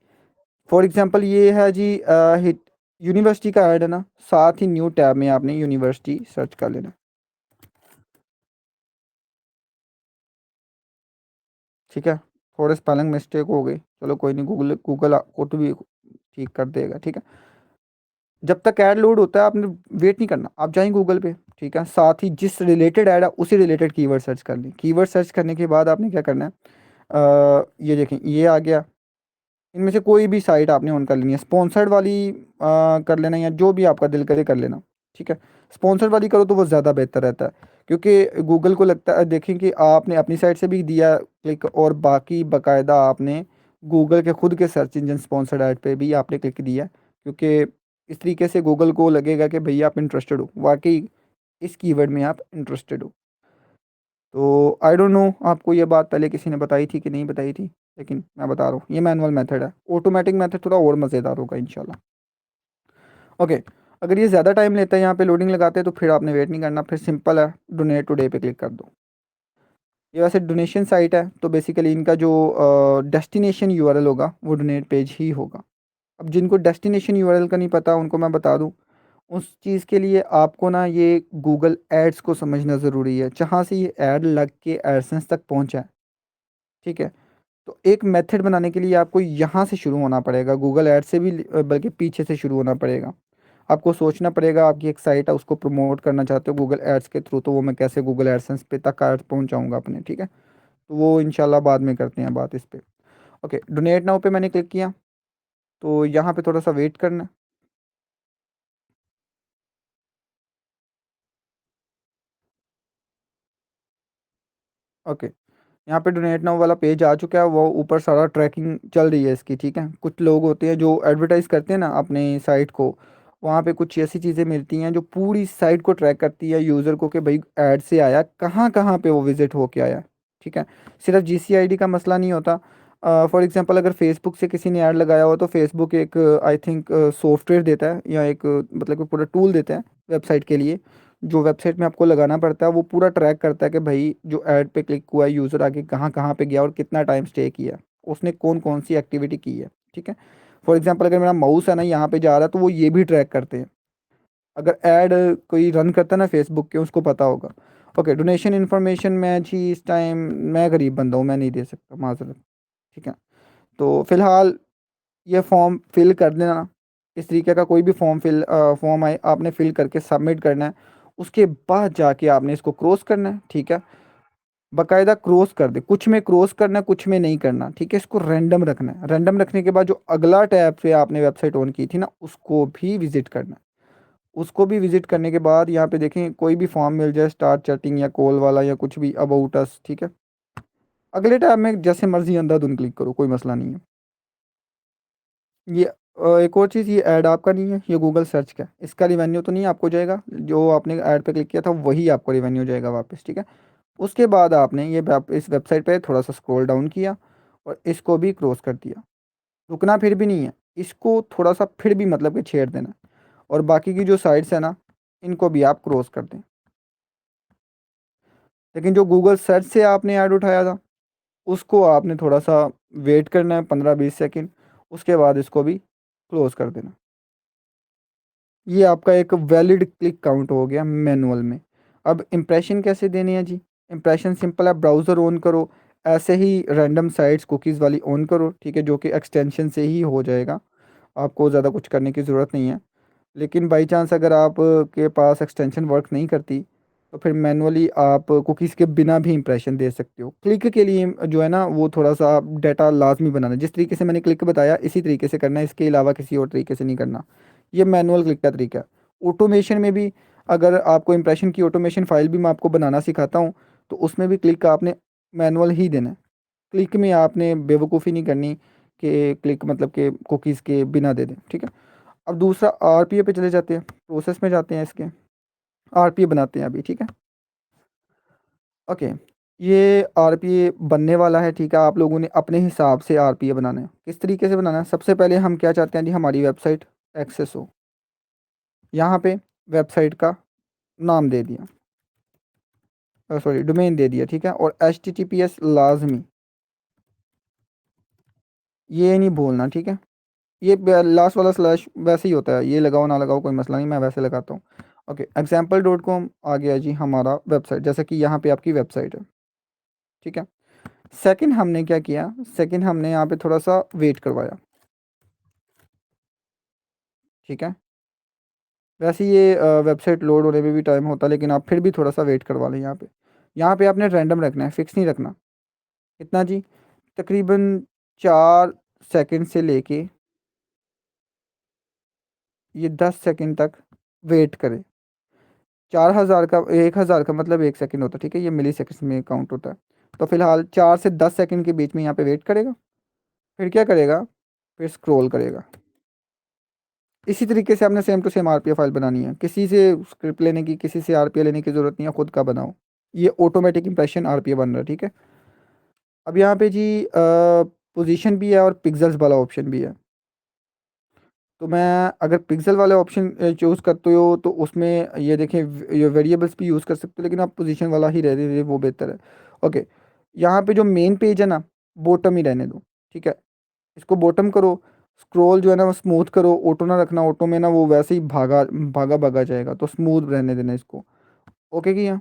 फॉर एग्जांपल ये है जी हिट यूनिवर्सिटी का ऐड है ना, साथ ही न्यू टैब में आपने यूनिवर्सिटी सर्च कर लेना। ठीक है, थोड़े स्पेलिंग मिस्टेक हो गई, चलो कोई नहीं, गूगल गूगल को तो भी ठीक कर देगा, ठीक है। जब तक ऐड लोड होता है आपने वेट नहीं करना, आप जाएंगे गूगल पे, ठीक है। साथ ही जिस रिलेटेड ऐड है उसी रिलेटेड कीवर्ड सर्च कर लें। कीवर्ड सर्च करने के बाद आपने क्या करना है, ये देखें ये आ गया। इनमें से कोई भी साइट आपने ऑन कर लेनी है, स्पॉन्सर्ड वाली कर लेना, या जो भी आपका दिल करे कर लेना, ठीक है। स्पॉन्सर्ड वाली करो तो वो ज़्यादा बेहतर रहता है, क्योंकि गूगल को लगता है, देखें कि आपने अपनी साइट से भी दिया क्लिक, और बाकी बाकायदा आपने गूगल के खुद के सर्च इंजन स्पॉन्सर्ड ऐड पे भी आपने क्लिक दिया, क्योंकि इस तरीके से गूगल को लगेगा कि भैया आप इंटरेस्टेड हो, वाकई इस कीवर्ड में आप इंटरेस्टेड हो। तो आई डोंट नो आपको ये बात पहले किसी ने बताई थी कि नहीं बताई थी, लेकिन मैं बता रहा हूँ ये मैनुअल मेथड है। ऑटोमेटिक मेथड थोड़ा और मज़ेदार होगा इंशाल्लाह। ओके, अगर ये ज़्यादा टाइम लेता है यहाँ पे लोडिंग लगाते हैं, तो फिर आपने वेट नहीं करना, फिर सिंपल है डोनेट टुडे पे क्लिक कर दो। ये वैसे डोनेशन साइट है, तो बेसिकली इनका जो डेस्टिनेशन यूआरएल होगा वो डोनेट पेज ही होगा। अब जिनको डेस्टिनेशन यूआरएल का नहीं पता उनको मैं बता दूँ, उस चीज़ के लिए आपको ना ये गूगल एड्स को समझना ज़रूरी है, जहाँ से ये ऐड लग के एडसेंस तक पहुँचा है, ठीक है। तो एक मेथड बनाने के लिए आपको यहाँ से शुरू होना पड़ेगा, गूगल ऐड से भी बल्कि पीछे से शुरू होना पड़ेगा। आपको सोचना पड़ेगा, आपकी एक साइट है उसको प्रमोट करना चाहते हो गूगल एड्स के थ्रू, तो वो मैं कैसे गूगल एडसेंस पे तक ऐड पहुँचाऊँगा अपने, ठीक है। तो वो इंशाल्लाह बाद में करते हैं बात इस पे। ओके, डोनेट नाउ पे मैंने क्लिक किया, तो यहाँ पे थोड़ा सा वेट करना है। ओके, यहाँ पे डोनेट नाउ वाला पेज आ चुका है, वो ऊपर सारा ट्रैकिंग चल रही है इसकी, ठीक है। कुछ लोग होते हैं जो एडवर्टाइज करते हैं ना अपने साइट को, वहाँ पे कुछ ऐसी चीज़ें मिलती हैं जो पूरी साइट को ट्रैक करती है यूज़र को, कि भाई ऐड से आया कहाँ कहाँ पे वो विजिट होके आया, ठीक है। सिर्फ जीसीआईडी का मसला नहीं होता। फॉर एग्जांपल अगर फेसबुक से किसी ने ऐड लगाया हो, तो फेसबुक एक आई थिंक सॉफ्टवेयर देता है, या एक मतलब कि पूरा टूल देता है वेबसाइट के लिए, जो वेबसाइट में आपको लगाना पड़ता है, वो पूरा ट्रैक करता है कि भाई जो ऐड पे क्लिक हुआ है यूज़र आगे कहाँ कहाँ पे गया और कितना टाइम स्टे किया, उसने कौन कौन सी एक्टिविटी की है, ठीक है। फॉर एग्जांपल अगर मेरा माउस है ना यहाँ पे जा रहा है, तो वो ये भी ट्रैक करते हैं। अगर ऐड कोई रन करता है ना फेसबुक के, उसको पता होगा। ओके, डोनेशन इन्फॉर्मेशन मैं जी इस टाइम मैं गरीब बंदा हूँ, मैं नहीं दे सकता, माजरत, ठीक है। तो फिलहाल ये फॉर्म फिल कर देना। इस तरीके का कोई भी फॉर्म आए आपने फिल करके सबमिट करना है। उसके बाद जाके आपने इसको क्रॉस करना है, ठीक है। बाकायदा क्रॉस कर दे, कुछ में क्रॉस करना है कुछ में नहीं करना, ठीक है। इसको रैंडम रखना है। रैंडम रखने के बाद जो अगला टैब पे आपने वेबसाइट ऑन की थी ना, उसको भी विजिट करना है। उसको भी विजिट करने के बाद यहाँ पे देखें कोई भी फॉर्म मिल जाए, स्टार्ट चैटिंग या कॉल वाला या कुछ भी अबाउट अस, ठीक है। अगले टैब में जैसे मर्जी अंधाधुंध क्लिक करो, कोई मसला नहीं है। ये एक और चीज़, ये ऐड आपका नहीं है, ये गूगल सर्च का है। इसका रिवेन्यू तो नहीं आपको जाएगा, जो आपने ऐड पे क्लिक किया था वही आपको रिवेन्यू जाएगा वापस, ठीक है। उसके बाद आपने इस वेबसाइट पे थोड़ा सा स्क्रॉल डाउन किया और इसको भी क्रॉस कर दिया। रुकना फिर भी नहीं है, इसको थोड़ा सा फिर भी मतलब कि छेड़ देना। और बाकी की जो साइट्स है ना, इनको भी आप क्रॉस कर दें। लेकिन जो गूगल सर्च से आपने ऐड उठाया था, उसको आपने थोड़ा सा वेट करना है 15-20 सेकंड, उसके बाद इसको भी क्लोज़ कर देना। ये आपका एक वैलिड क्लिक काउंट हो गया मैनुअल में। अब इम्प्रेशन कैसे देने हैं जी? इम्प्रेशन सिंपल है, ब्राउज़र ऑन करो, ऐसे ही रैंडम साइट्स कुकीज़ वाली ऑन करो, ठीक है? जो कि एक्सटेंशन से ही हो जाएगा, आपको ज़्यादा कुछ करने की ज़रूरत नहीं है। लेकिन बाई चांस अगर आप के पास एक्सटेंशन वर्क नहीं करती, तो फिर मैनुअली आप कुकीज़ के बिना भी इंप्रेशन दे सकते हो। क्लिक के लिए जो है ना, वो थोड़ा-सा डाटा लाज़मी बनाना है। जिस तरीके से मैंने क्लिक बताया इसी तरीके से करना है, इसके अलावा किसी और तरीके से नहीं करना। ये मैनुअल क्लिक का तरीका है। ऑटोमेशन में भी अगर आपको इंप्रेशन की ऑटोमेशन फ़ाइल भी मैं आपको बनाना सिखाता हूँ, तो उसमें भी क्लिक आपने मैनुअल ही देना है। क्लिक में आपने बेवकूफ़ी नहीं करनी कि क्लिक मतलब कि कुकीज़ के बिना दे दें, ठीक है? अब दूसरा आरपीए पे चले जाते हैं, प्रोसेस में जाते हैं इसके। आरपीए बनाते हैं अभी, ठीक है? ओके, ये आरपीए बनने वाला है, ठीक है? आप लोगों ने अपने हिसाब से आरपीए बनाना है। किस तरीके से बनाना है? सबसे पहले हम क्या चाहते हैं जी, हमारी वेबसाइट एक्सेस हो। यहाँ पे वेबसाइट का नाम दे दिया, सॉरी डोमेन दे दिया, ठीक है? और एचटीटीपीएस लाज़मी, ये नहीं भूलना, ठीक है? ये लास्ट वाला स्लैश वैसे ही होता है, ये लगाओ ना लगाओ कोई मसला नहीं, मैं वैसे लगाता हूँ। ओके, एग्जाम्पल डॉट कॉम आ गया जी हमारा वेबसाइट, जैसे कि यहाँ पे आपकी वेबसाइट है, ठीक है? सेकंड हमने क्या किया, सेकंड हमने यहाँ पे थोड़ा सा वेट करवाया, ठीक है? वैसे ये वेबसाइट लोड होने में भी टाइम होता है, लेकिन आप फिर भी थोड़ा सा वेट करवा लें यहाँ पे। यहाँ पे आपने रैंडम रखना है, फिक्स नहीं रखना। कितना जी? तकरीबन 4 सेकंड से लेके ये 10 सेकंड तक वेट करें। 4000 का, 1000 का मतलब 1 सेकंड होता है, ठीक है? ये मिली सेकंड्स में काउंट होता है। तो फिलहाल 4 से 10 सेकंड के बीच में यहाँ पे वेट करेगा, फिर क्या करेगा, फिर स्क्रॉल करेगा। इसी तरीके से आपने same to same RPA file बनानी है, किसी से स्क्रिप्ट लेने की, किसी से आरपीए लेने की ज़रूरत नहीं है, खुद का बनाओ। ये ऑटोमेटिक इंप्रेशन आरपीए बन रहा है, ठीक है? अब यहाँ पे जी पोजीशन भी है और पिक्सेल्स वाला ऑप्शन भी है। तो मैं अगर पिक्सल वाले ऑप्शन चूज़ करते हो तो उसमें ये देखें, ये वेरिएबल्स भी यूज़ कर सकते हो, लेकिन आप पोजीशन वाला ही रह दे, वो बेहतर है। ओके, यहाँ पे जो मेन पेज है ना, बॉटम ही रहने दो, ठीक है? इसको बॉटम करो, स्क्रॉल जो है ना वो स्मूथ करो, ऑटो ना रखना, ऑटो में ना वो वैसे ही भागा भागा भागा जाएगा, तो स्मूथ रहने देना इसको। ओके किया?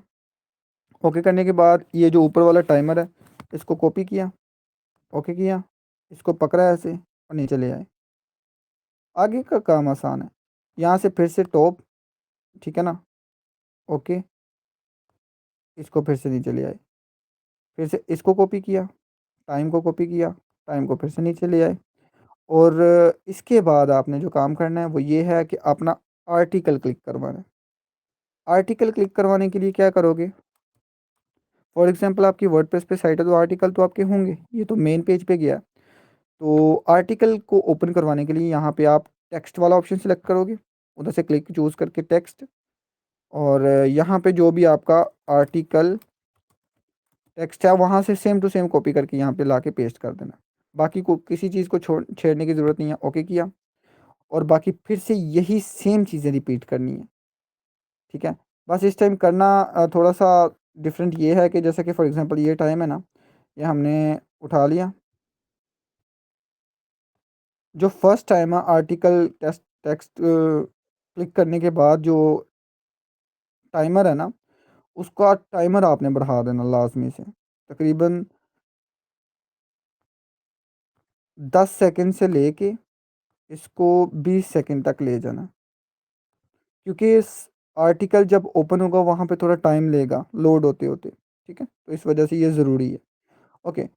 ओके करने के बाद ये जो ऊपर वाला टाइमर है, इसको कॉपी किया, ओके किया, इसको पकड़ा ऐसे और नीचे ले आए। आगे का काम आसान है। यहाँ से फिर से टॉप, ठीक है ना? ओके, इसको फिर से नीचे ले आए, फिर से इसको कॉपी किया, टाइम को कॉपी किया, टाइम को फिर से नीचे ले आए। और इसके बाद आपने जो काम करना है वो ये है कि अपना आर्टिकल क्लिक करवाना है। आर्टिकल क्लिक करवाने के लिए क्या करोगे, फॉर एग्जांपल आपकी वर्डप्रेस पे साइट है तो आर्टिकल तो आपके होंगे, ये तो मेन पेज पे गया। तो आर्टिकल को ओपन करवाने के लिए यहाँ पे आप टेक्स्ट वाला ऑप्शन सेलेक्ट करोगे, उधर से क्लिक चूज़ करके टेक्स्ट, और यहाँ पे जो भी आपका आर्टिकल टेक्स्ट है वहाँ से सेम टू सेम कॉपी करके यहाँ पे ला के पेस्ट कर देना। बाकी को किसी चीज़ को छोड़ छेड़ने की ज़रूरत नहीं है। ओके किया, और बाकी फिर से यही सेम चीज़ें रिपीट करनी है, ठीक है? बस इस टाइम करना थोड़ा सा डिफरेंट ये है कि जैसे कि फॉर एग्जांपल ये टाइम है ना, ये हमने उठा लिया। जो फर्स्ट टाइम है आर्टिकल टेक्स्ट टेक्स्ट क्लिक करने के बाद जो टाइमर है ना, उसका टाइमर आपने बढ़ा देना लाजमी से, तकरीबन 10 सेकंड से लेके इसको 20 सेकंड तक ले जाना, क्योंकि इस आर्टिकल जब ओपन होगा वहाँ पे थोड़ा टाइम लेगा लोड होते होते, ठीक है? तो इस वजह से ये ज़रूरी है। ओके,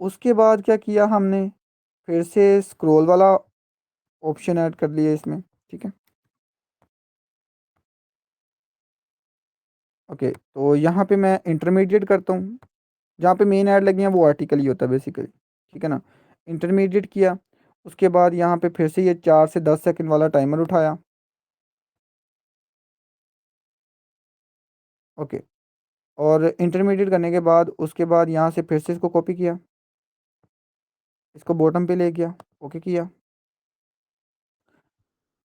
उसके बाद क्या किया हमने, फिर से स्क्रॉल वाला ऑप्शन ऐड कर लिया इसमें, ठीक है? ओके, तो यहाँ पे मैं इंटरमीडिएट करता हूँ, जहाँ पे मेन ऐड लगी है वो आर्टिकल ही होता है बेसिकली, ठीक है ना? इंटरमीडिएट किया, उसके बाद यहाँ पे फिर से ये 4 से 10 सेकंड वाला टाइमर उठाया। ओके, और इंटरमीडिएट करने के बाद उसके बाद यहाँ से फिर से इसको कॉपी किया, इसको बॉटम पे ले गया, ओके किया,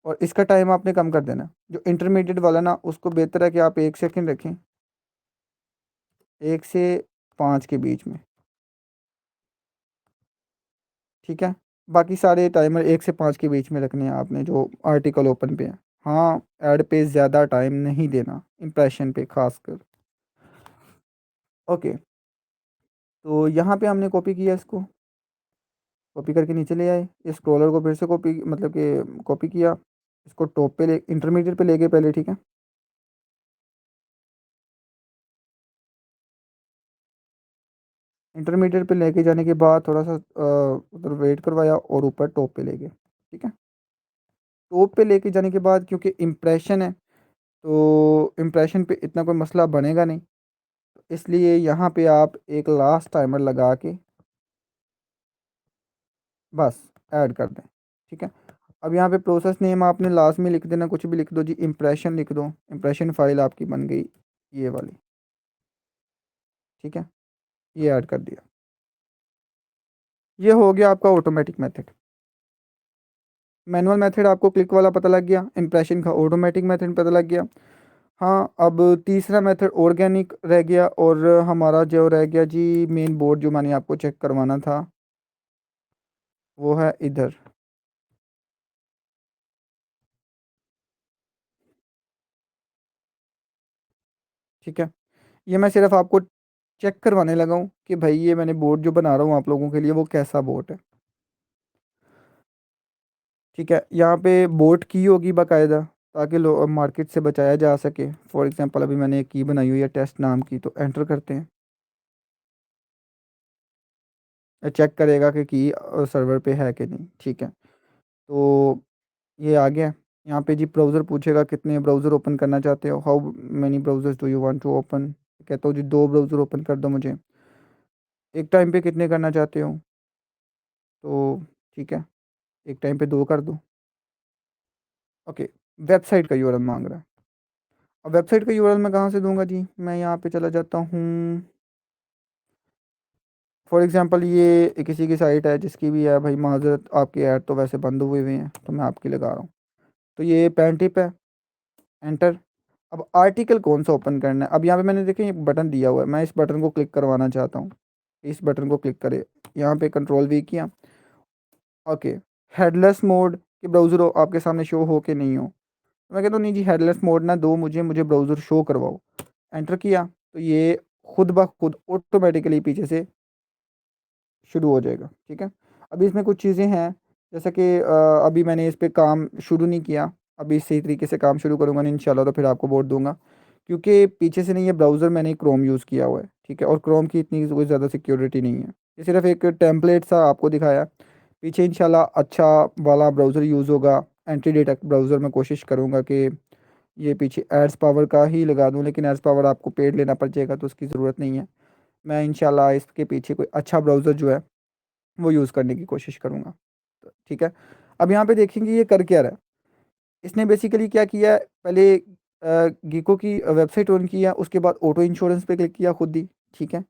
और इसका टाइम आपने कम कर देना। जो इंटरमीडिएट वाला ना, उसको बेहतर है कि आप 1 सेकंड रखें, 1 से 5 के बीच में, ठीक है। बाकी सारे टाइमर 1 से 5 के बीच में रखने हैं आपने जो आर्टिकल ओपन पे है। हाँ, ऐड पे ज़्यादा टाइम नहीं देना, इम्प्रेशन पे खासकर। ओके, तो यहाँ पे हमने कॉपी किया इसको, कॉपी करके नीचे ले आए, इस स्क्रॉलर को फिर से कॉपी मतलब कि कॉपी किया, इसको टॉप पे ले इंटरमीडिएट पे ले गए पहले, ठीक है। इंटरमीडिएट पे लेके जाने के बाद थोड़ा सा उधर वेट करवाया और ऊपर टॉप पे ले गए, ठीक है। टॉप पे लेके जाने के बाद क्योंकि इम्प्रेशन है, तो इम्प्रेशन पे इतना कोई मसला बनेगा नहीं, इसलिए यहाँ पे आप एक लास्ट टाइमर लगा के बस ऐड कर दें, ठीक है। अब यहाँ पे प्रोसेस नेम आपने लास्ट में लिख देना, कुछ भी लिख दो जी, इम्प्रेशन लिख दो, इम्प्रेशन फाइल आपकी बन गई ये वाली, ठीक है। ये ऐड कर दिया, ये हो गया आपका ऑटोमेटिक मेथड। मैनुअल मेथड आपको क्लिक वाला पता लग गया, इम्प्रेशन का ऑटोमेटिक मेथड पता लग गया। हाँ, अब तीसरा मेथड ऑर्गेनिक रह गया, और हमारा जो रह गया जी मेन बोर्ड जो मैंने आपको चेक करवाना था, वो है इधर, ठीक है। ये मैं सिर्फ आपको चेक करवाने लगा हूँ कि भाई ये मैंने बोर्ड जो बना रहा हूँ आप लोगों के लिए वो कैसा बोर्ड है, ठीक है। यहाँ पे बोर्ड की होगी बाकायदा, ताकि लो मार्केट से बचाया जा सके। फॉर एग्जांपल अभी मैंने एक की बनाई हुई है टेस्ट नाम की, तो एंटर करते हैं, चेक करेगा कि सर्वर पे है कि नहीं, ठीक है। तो ये आ गया। यहाँ पे जी ब्राउज़र पूछेगा कितने ब्राउज़र ओपन करना चाहते हो, how many browsers do you want to open. कहता हूँ जी 2 ब्राउज़र ओपन कर दो मुझे। एक टाइम पे कितने करना चाहते हो, तो ठीक है, एक टाइम पे 2 कर दो। ओके, वेबसाइट का यूआरएल मांग रहा है। अब वेबसाइट का यूआरएल मैं कहाँ से दूंगा जी, मैं यहाँ पे चला जाता हूँ। फॉर एग्जांपल ये किसी की साइट है जिसकी भी है, भाई माजरत आपके ऐड तो वैसे बंद हुए हुए हैं, तो मैं आपकी लगा रहा हूँ। तो ये पैन टिप है, एंटर। अब आर्टिकल कौन सा ओपन करना है, अब यहाँ पे मैंने देखें एक बटन दिया हुआ है, मैं इस बटन को क्लिक करवाना चाहता हूँ। इस बटन को क्लिक करें, यहाँ पे कंट्रोल वी किया। ओके, हेडलेस मोड के ब्राउज़र आपके सामने शो हो के नहीं हो, तो मैं कहता हूँ नहीं जी हेडलेस मोड ना दो मुझे, मुझे ब्राउज़र शो करवाओ। एंटर किया तो ये खुद ब खुद ऑटोमेटिकली पीछे से शुरू हो जाएगा, ठीक है। अभी इसमें कुछ चीज़ें हैं, जैसे कि अभी मैंने इस पे काम शुरू नहीं किया, अभी सही तरीके से काम शुरू करूँगा नहीं इंशाल्लाह, तो फिर आपको बोल दूंगा। क्योंकि पीछे से नहीं, ये ब्राउज़र मैंने क्रोम यूज़ किया हुआ है, ठीक है, और क्रोम की इतनी कोई ज़्यादा सिक्योरिटी नहीं है। ये सिर्फ एक टेम्पलेट सा आपको दिखाया, पीछे इंशाल्लाह अच्छा वाला ब्राउज़र यूज़ होगा। एंटी डेटा ब्राउज़र मैं कोशिश करूँगा कि ये पीछे एड्स पावर का ही लगा दूँ, लेकिन एड्स पावर आपको पेड लेना पड़ जाएगा, तो उसकी ज़रूरत नहीं है। मैं इंशाल्लाह इसके पीछे कोई अच्छा ब्राउज़र जो है वो यूज़ करने की कोशिश करूँगा, तो ठीक है। अब यहाँ पे देखेंगे ये कर क्या रहा है। इसने बेसिकली क्या किया है, पहले गीको की वेबसाइट ऑन किया, उसके बाद ऑटो इंश्योरेंस पे क्लिक किया खुद ही, ठीक है।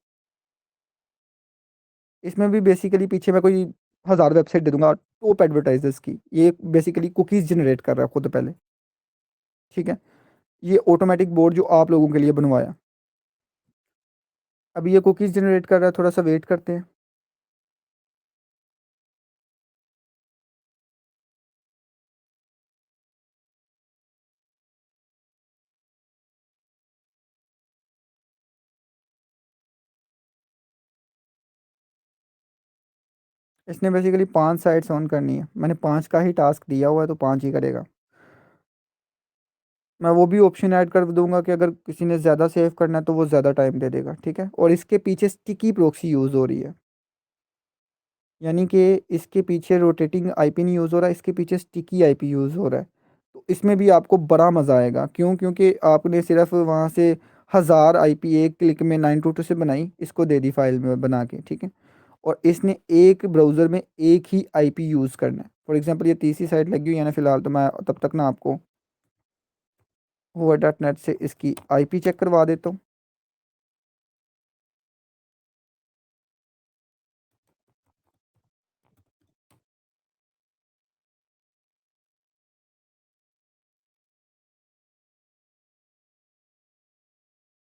इसमें भी बेसिकली पीछे मैं कोई 1000 वेबसाइट दे दूंगा टॉप एडवर्टाइजर्स की, ये बेसिकली कुकीज़ जनरेट कर रहा है खुद पहले, ठीक है। ये ऑटोमेटिक बोर्ड जो आप लोगों के लिए बनवाया, अभी ये कुकीज़ जनरेट कर रहा है, थोड़ा सा वेट करते हैं। इसने बेसिकली 5 साइट्स ऑन करनी है, मैंने 5 का ही टास्क दिया हुआ है, तो 5 ही करेगा। मैं वो भी ऑप्शन ऐड कर दूंगा कि अगर किसी ने ज़्यादा सेव करना है तो वो ज़्यादा टाइम दे देगा, ठीक है। और इसके पीछे स्टिकी प्रॉक्सी यूज़ हो रही है, यानी कि इसके पीछे रोटेटिंग आईपी नहीं यूज़ हो रहा है, इसके पीछे स्टिकी आईपी यूज़ हो रहा है। तो इसमें भी आपको बड़ा मज़ा आएगा, क्यों, क्योंकि आपने सिर्फ वहाँ से 1000 आईपी एक क्लिक में 922 से बनाई, इसको दे दी फाइल में बना के, ठीक है। और इसने एक ब्राउज़र में एक ही आईपी यूज़ करना है। फॉर एग्जांपल ये तीसरी साइट लगी हुई है ना फ़िलहाल, तो मैं तब तक ना आपको हुआ.नेट से इसकी आईपी चेक करवा देता हूँ।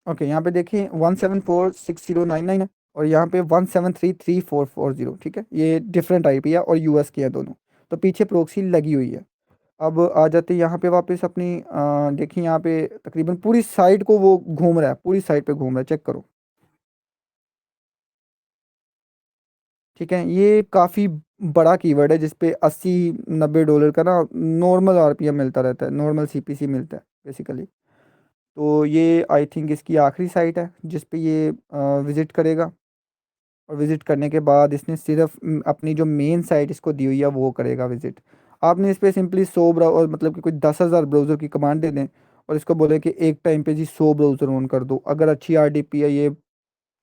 ओके, यहाँ पे देखिए 1746099 है। और यहाँ पे 1733440, ठीक है, ये डिफरेंट आईपी है और यूएस की है दोनों। तो पीछे प्रोक्सी लगी हुई है। अब आ जाते हैं यहाँ पे वापस अपनी देखिए यहाँ पे तकरीबन पूरी साइड को वो घूम रहा है, पूरी साइड पे घूम रहा है, चेक करो। ठीक है, ये काफ़ी बड़ा कीवर्ड है जिसपे 80-90 डॉलर का ना नॉर्मल आरपीएम मिलता रहता है, नॉर्मल सीपीसी मिलता है बेसिकली। तो ये आई थिंक इसकी आखिरी साइट है जिस पे ये विज़िट करेगा। और विज़िट करने के बाद इसने सिर्फ अपनी जो मेन साइट इसको दी हुई है वो करेगा विज़िट। आपने इस पे सिंपली 100 ब्राउज़र, मतलब कि कोई 10,000 ब्राउज़र की कमांड दे दें और इसको बोले कि एक टाइम पे जी 100 ब्राउज़र ऑन कर दो। अगर अच्छी आरडीपी है, ये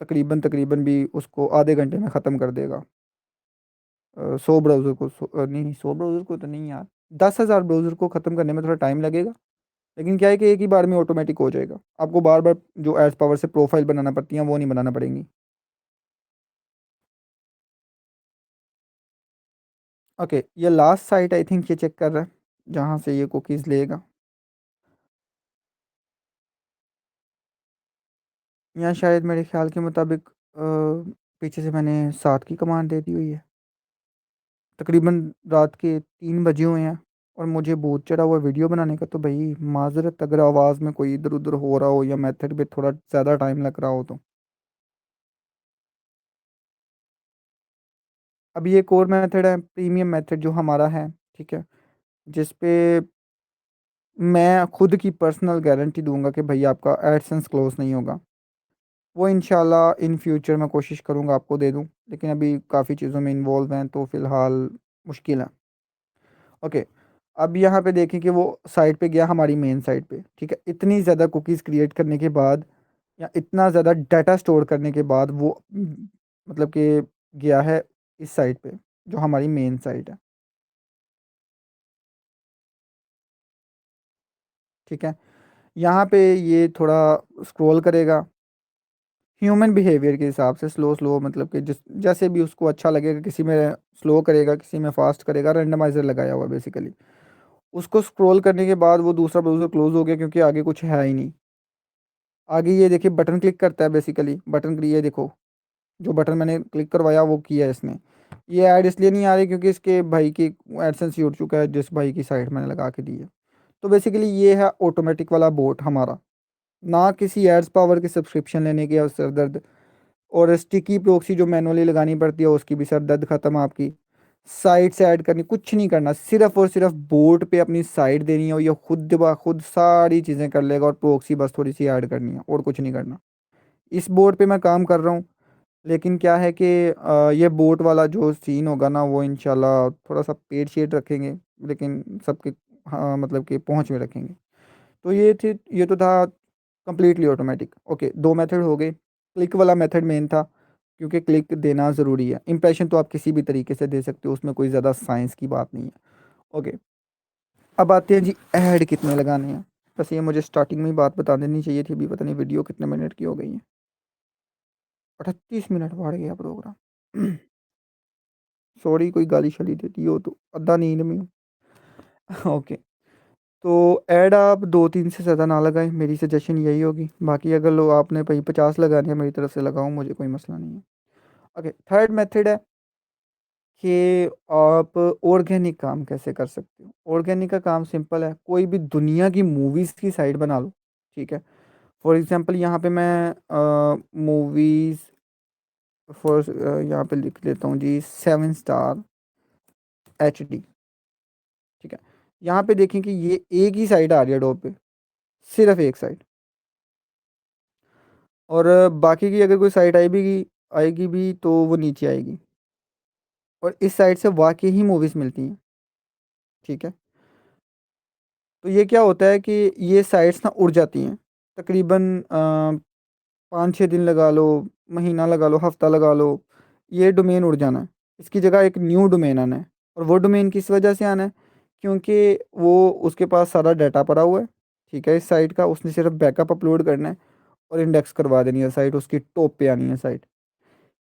तकरीबन तकरीबन भी उसको आधे घंटे में ख़त्म कर देगा। 100 ब्राउज़र को नहीं, 100 ब्राउज़र को तो नहीं यार, 10,000 ब्राउज़र को ख़त्म करने में थोड़ा टाइम लगेगा। लेकिन क्या है कि एक ही बार में ऑटोमेटिक हो जाएगा। आपको बार बार जो एड्स पावर से प्रोफाइल बनाना पड़ती हैं वो नहीं बनाना पड़ेंगी। ओके, ये लास्ट साइट आई थिंक ये चेक कर रहा है जहाँ से ये कुकीज़ लेगा। यहाँ शायद मेरे ख्याल के मुताबिक पीछे से मैंने 7 की कमांड दे दी हुई है। तकरीबन रात के 3 बजे हुए हैं और मुझे भूत चढ़ा हुआ वीडियो बनाने का। तो भाई माज़रत अगर आवाज़ में कोई इधर-उधर हो रहा हो या मेथड पे थोड़ा ज़्यादा टाइम लग रहा हो तो। अब ये एक और मेथड है, प्रीमियम मेथड जो हमारा है, ठीक है? जिस पे मैं खुद की पर्सनल गारंटी दूँगा कि भई आपका एडसेंस क्लोज़ नहीं होगा। वो इंशाल्लाह इन फ्यूचर मैं कोशिश करूँगा आपको दे दूँ, लेकिन अभी काफ़ी चीज़ों में इन्वॉल्व हैं तो फ़िलहाल मुश्किल है। ओके, अब यहाँ पे देखें कि वो साइट पे गया हमारी मेन साइट पे, ठीक है? इतनी ज़्यादा कुकीज़ क्रिएट करने के बाद या इतना ज़्यादा डाटा स्टोर करने के बाद वो मतलब कि गया है इस साइट पे, जो हमारी मेन साइट है, ठीक है? यहाँ पे ये थोड़ा स्क्रॉल करेगा, ह्यूमन बिहेवियर के हिसाब से स्लो स्लो, मतलब कि जिस जैसे भी उसको अच्छा लगेगा, किसी में स्लो करेगा, किसी में फास्ट करेगा, रैंडमाइजर लगाया हुआ बेसिकली। उसको स्क्रॉल करने के बाद वो दूसरा ब्राउज़र क्लोज़ हो गया क्योंकि आगे कुछ है ही नहीं। आगे ये देखिए बटन क्लिक करता है बेसिकली, बटन ये देखो, जो बटन मैंने क्लिक करवाया वो किया है इसने। ये ऐड इसलिए नहीं आ रही क्योंकि इसके भाई की एडसेंस ही उठ चुका है जिस भाई की साइट मैंने लगा के दी है। तो बेसिकली ये है ऑटोमेटिक वाला बोट हमारा, ना किसी एड्स पावर की सब्सक्रिप्शन लेने की सर दर्द। और स्टिकी प्रॉक्सी जो मैनुअली लगानी पड़ती है उसकी भी सर दर्द खत्म आपकी। साइट से ऐड करनी, कुछ नहीं करना, सिर्फ और सिर्फ बोर्ड पे अपनी साइट देनी है और ये खुद ब खुद सारी चीज़ें कर लेगा और प्रॉक्सी बस थोड़ी सी ऐड करनी है और कुछ नहीं करना। इस बोर्ड पे मैं काम कर रहा हूँ, लेकिन क्या है कि ये बोट वाला जो सीन होगा ना वो इंशाल्लाह थोड़ा सा पेड शेड रखेंगे, लेकिन सबके हाँ मतलब कि पहुँच में रखेंगे। तो ये तो था कंप्लीटली ऑटोमेटिक। ओके, 2 मेथड हो गए। क्लिक वाला मेथड मेन था क्योंकि क्लिक देना ज़रूरी है। इंप्रेशन तो आप किसी भी तरीके से दे सकते हो, उसमें कोई ज़्यादा साइंस की बात नहीं है। ओके, अब आते हैं जी ऐड कितने लगाने हैं। बस ये मुझे स्टार्टिंग में ही बात बता देनी चाहिए थी, अभी पता नहीं वीडियो कितने मिनट की हो गई है। 38 मिनट बढ़ गया प्रोग्राम। सॉरी कोई गाली-शाली दे दी हो तो, अद्धा नींद में हूँ। ओके, तो ऐड आप 2-3 से ज़्यादा ना लगाएँ, मेरी सजेशन यही होगी। बाकी अगर लो आपने भई 50 लगाने हैं मेरी तरफ से लगाओ, मुझे कोई मसला नहीं है। ओके, थर्ड मेथड है कि आप ऑर्गेनिक काम कैसे कर सकते हो। ऑर्गेनिक का काम सिंपल है, कोई भी दुनिया की मूवीज़ की साइट बना लो, ठीक है? फॉर एग्ज़ाम्पल यहाँ पे मैं मूवीज़ यहाँ पे लिख लेता हूँ जी 7 स्टार एचडी, ठीक है? यहाँ पे देखें कि ये एक ही साइट आ रही है टॉप पे, सिर्फ़ एक साइट। और बाकी की अगर कोई साइट आएगी भी तो वो नीचे आएगी। और इस साइट से वाक़ई ही मूवीज़ मिलती हैं, ठीक है? तो ये क्या होता है कि ये साइट्स ना उड़ जाती हैं। तकरीबन 5-6 दिन लगा लो, महीना लगा लो, हफ़्ता लगा लो, ये डोमेन उड़ जाना है। इसकी जगह एक न्यू डोमेन आना है। और वो डोमेन किस वजह से आना है? क्योंकि वो उसके पास सारा डाटा पड़ा हुआ है, ठीक है, इस साइट का, उसने सिर्फ़ बैकअप अपलोड करना है और इंडेक्स करवा देनी है साइट, उसकी टॉप पे आनी है साइट।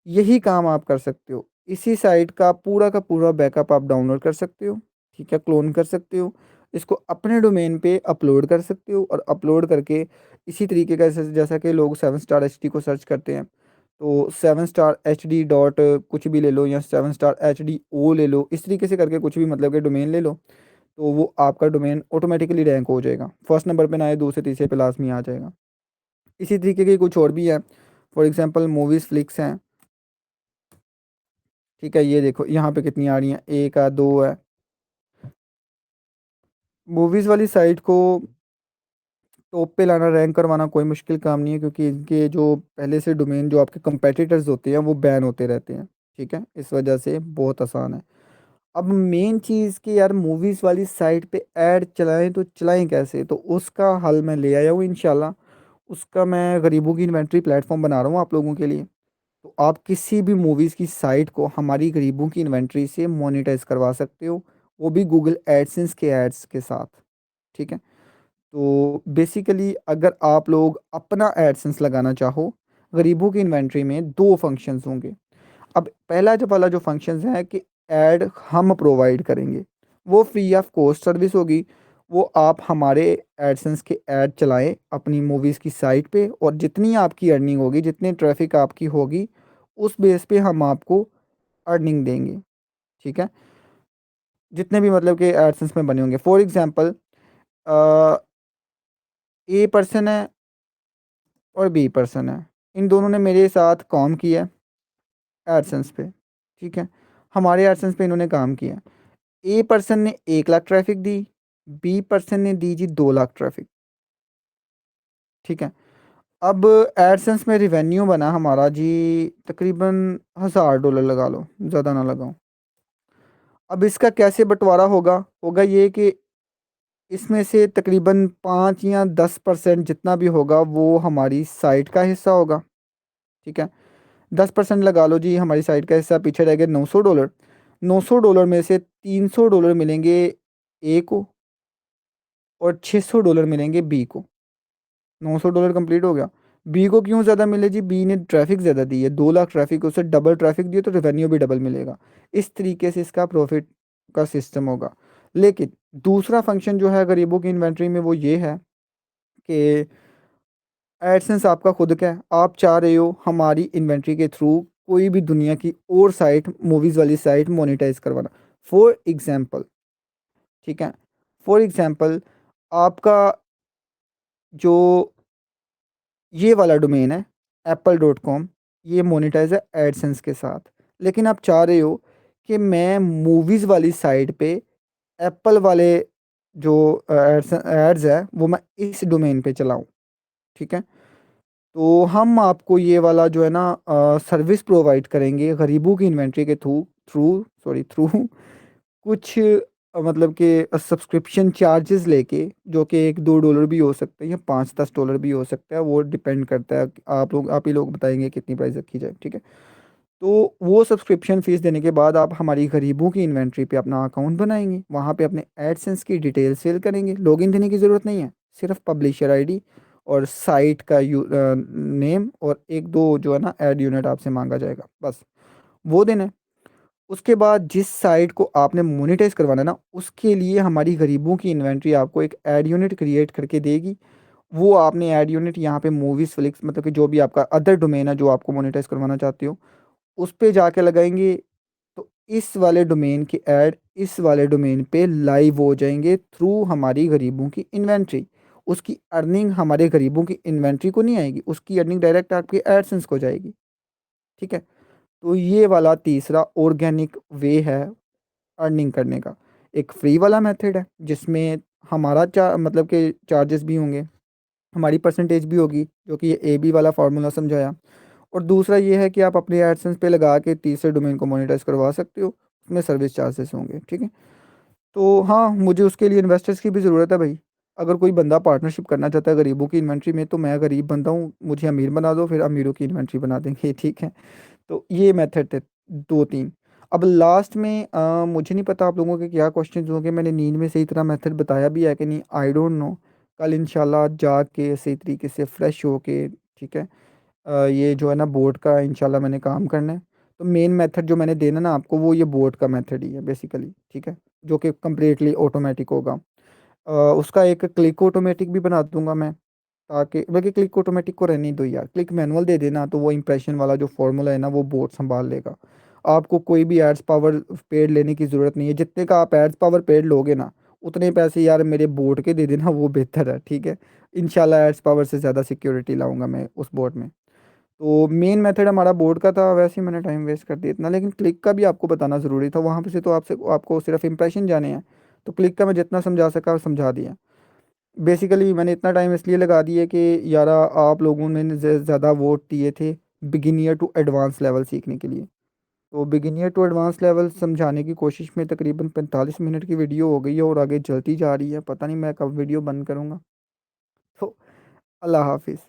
यही काम आप कर सकते हो। इसी साइट का पूरा बैकअप आप डाउनलोड कर सकते हो, ठीक है? क्लोन कर सकते हो। इसको अपने डोमेन पे अपलोड कर सकते हो और अपलोड करके इसी तरीके का जैसा जैसा कि लोग 7 स्टार एचडी को सर्च करते हैं, तो 7 स्टार HD कुछ भी ले लो या 7 स्टार HD O ले लो, इस तरीके से करके कुछ भी मतलब कि डोमेन ले लो, तो वो आपका डोमेन ऑटोमेटिकली रैंक हो जाएगा, फर्स्ट नंबर पे ना आए, दूसरे तीसरे पे लाजमी आ जाएगा। इसी तरीके के कुछ और भी है, फॉर एग्जांपल मूवीज़ फ्लिक्स हैं, ठीक है, ये देखो यहाँ पे कितनी आ रही हैं, एक है, दो है। मूवीज़ वाली साइट को टॉप पे लाना, रैंक करवाना कोई मुश्किल काम नहीं है, क्योंकि इनके जो पहले से डोमेन जो आपके कंपेटिटर्स होते हैं वो बैन होते रहते हैं, ठीक है, इस वजह से बहुत आसान है। अब मेन चीज़ कि यार मूवीज़ वाली साइट पे ऐड चलाएं तो चलाएं कैसे, तो उसका हल मैं ले आया हूँ इंशाल्लाह। उसका मैं गरीबों की इन्वेंट्री प्लेटफॉर्म बना रहा हूँ आप लोगों के लिए। तो आप किसी भी मूवीज़ की साइट को हमारी गरीबों की इन्वेंट्री से मोनेटाइज करवा सकते हो, वो भी गूगल एडसेंस के एड्स के साथ, ठीक है। तो बेसिकली अगर आप लोग अपना एडसेंस लगाना चाहो, गरीबों की इन्वेंट्री में दो फंक्शंस होंगे। अब पहला जो वाला जो फंक्शंस है कि ऐड हम प्रोवाइड करेंगे, वो फ्री ऑफ कॉस्ट सर्विस होगी। वो आप हमारे एडसेंस के ऐड चलाएं अपनी मूवीज़ की साइट पे, और जितनी आपकी अर्निंग होगी, जितनी ट्रैफिक आपकी होगी, उस बेस पे हम आपको अर्निंग देंगे, ठीक है। जितने भी मतलब कि एडसेंस में बने होंगे, फॉर एग्जांपल ए पर्सन है और बी पर्सन है, इन दोनों ने मेरे साथ काम किया एडसेंस पे, ठीक है, हमारे एडसेंस पे इन्होंने काम किया। ए पर्सन ने 1 लाख ट्रैफिक दी, बी पर्सन ने दी जी 2 लाख ट्रैफिक, ठीक है। अब एडसेंस में रिवेन्यू बना हमारा जी तकरीबन $1000 लगा लो, ज़्यादा ना लगाओ। अब इसका कैसे बंटवारा होगा, होगा ये कि इसमें से तकरीबन 5 या 10% जितना भी होगा वो हमारी साइट का हिस्सा होगा, ठीक है। 10% लगा लो जी, हमारी साइट का हिस्सा पीछे रह गया $900। $900 में से $300 मिलेंगे ए को, और $600 मिलेंगे बी को। $900 कंप्लीट हो गया। बी को क्यों ज़्यादा मिले जी, बी ने ट्रैफिक ज़्यादा दी है, 2 लाख ट्रैफिक, उससे डबल ट्रैफिक दिए तो रेवेन्यू भी डबल मिलेगा। इस तरीके से इसका प्रॉफिट का सिस्टम होगा। लेकिन दूसरा फंक्शन जो है गरीबों की इन्वेंट्री में, वो ये है कि एडसेंस आपका खुद का है, आप चाह रहे हो हमारी इन्वेंट्री के थ्रू कोई भी दुनिया की और साइट, मूवीज़ वाली साइट मोनेटाइज करवाना, फॉर एग्जांपल, ठीक है, फॉर एग्जांपल आपका जो ये वाला डोमेन है apple.com, ये मोनेटाइज है एडसेंस के साथ। लेकिन आप चाह रहे हो कि मैं मूवीज़ वाली साइट पे एप्पल वाले जो एड्स है वो मैं इस डोमेन पे चलाऊं, ठीक है। तो हम आपको ये वाला जो है ना सर्विस प्रोवाइड करेंगे गरीबों की इन्वेंट्री के थ्रू थ्रू सॉरी थ्रू कुछ मतलब कि सब्सक्रिप्शन चार्जेस लेके, जो कि $1-2 भी हो सकते हैं या $5-10 भी हो सकता है, वो डिपेंड करता है, आप ही लोग बताएंगे कितनी प्राइस रखी जाए, ठीक है। तो वो सब्सक्रिप्शन फ़ीस देने के बाद आप हमारी गरीबों की इन्वेंट्री पे अपना अकाउंट बनाएंगे, वहाँ पे अपने एडसेंस की डिटेल फिल करेंगे, लॉगिन देने की ज़रूरत नहीं है, सिर्फ पब्लिशर आईडी और साइट का नेम और एक दो जो है ना ऐड यूनिट आपसे मांगा जाएगा, बस वो देना है। उसके बाद जिस साइट को आपने मोनेटाइज करवाना है ना, उसके लिए हमारी गरीबों की इन्वेंट्री आपको एक ऐड यूनिट क्रिएट करके देगी। वो आपने ऐड यूनिट यहाँ पे मूवीज़ फ्लिक्स मतलब कि जो भी आपका अदर डोमेन है जो आपको मोनेटाइज करवाना चाहते हो, उस पे जाके लगाएंगे, तो इस वाले डोमेन के ऐड इस वाले डोमेन पे लाइव हो जाएंगे थ्रू हमारी गरीबों की इन्वेंट्री। उसकी अर्निंग हमारे गरीबों की इन्वेंट्री को नहीं आएगी, उसकी अर्निंग डायरेक्ट आपके एडसेंस को जाएगी, ठीक है। तो ये वाला तीसरा ऑर्गेनिक वे है अर्निंग करने का। एक फ्री वाला मेथड है जिसमें हमारा मतलब के चार्जेस भी होंगे, हमारी परसेंटेज भी होगी, जो कि ये ए बी वाला फार्मूला समझाया। और दूसरा ये है कि आप अपने एडसेंस पे लगा के तीसरे डोमेन को मोनेटाइज करवा सकते हो, उसमें सर्विस चार्जेस होंगे, ठीक है। तो हाँ, मुझे उसके लिए इन्वेस्टर्स की भी ज़रूरत है भाई। अगर कोई बंदा पार्टनरशिप करना चाहता है गरीबों की इन्वेंट्री में, तो मैं गरीब बंदा हूँ, मुझे अमीर बना दो, फिर अमीरों की इन्वेंट्री बना देंगे, ठीक है। तो ये मेथड थे दो तीन। अब लास्ट में मुझे नहीं पता आप लोगों के क्या क्वेश्चंस होंगे, मैंने नींद में सही तरह मेथड बताया भी है कि नहीं, आई डोंट नो। कल इंशाल्लाह जाग के सही तरीके से फ्रेश होके, ठीक है, ये जो है ना बोर्ड का इंशाल्लाह मैंने काम करना है। तो मेन मेथड जो मैंने देना ना आपको, वो ये बोर्ड का मेथड ही है बेसिकली, ठीक है, जो कि कम्प्लीटली ऑटोमेटिक होगा। उसका एक क्लिक ऑटोमेटिक भी बना दूंगा मैं, ताकि बल्कि क्लिक ऑटोमेटिक को रहने ही दो यार, क्लिक मैनुअल दे देना तो वो इंप्रेशन वाला जो फॉर्मूला है ना वो बोट संभाल लेगा। आपको कोई भी एड्स पावर पेड लेने की ज़रूरत नहीं है, जितने का आप एड्स पावर पेड लोगे ना उतने पैसे यार मेरे बोट के दे देना, वो बेहतर है, ठीक है। इंशाल्लाह एड्स पावर से ज़्यादा सिक्योरिटी लाऊंगा मैं उस बोट में। तो मेन मेथड हमारा बोर्ड का था, वैसे ही मैंने टाइम वेस्ट कर दिया इतना, लेकिन क्लिक का भी आपको बताना ज़रूरी था, वहाँ पे से तो आपसे आपको सिर्फ इंप्रेशन जाने हैं। तो क्लिक का मैं जितना समझा सका समझा दिया। बेसिकली मैंने इतना टाइम इसलिए लगा दिया कि यारा आप लोगों ने ज़्यादा वोट दिए थे बिगिनियर टू एडवांस लेवल सीखने के लिए। तो बिगिनियर टू एडवांस लेवल समझाने की कोशिश में तकरीबन 45 मिनट की वीडियो हो गई है और आगे चलती जा रही है, पता नहीं मैं कब वीडियो बंद करूँगा। तो अल्लाह हाफिज़।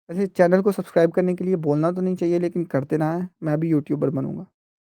वैसे चैनल को सब्सक्राइब करने के लिए बोलना तो नहीं चाहिए, लेकिन करते ना है, मैं भी यूट्यूबर बनूँगा।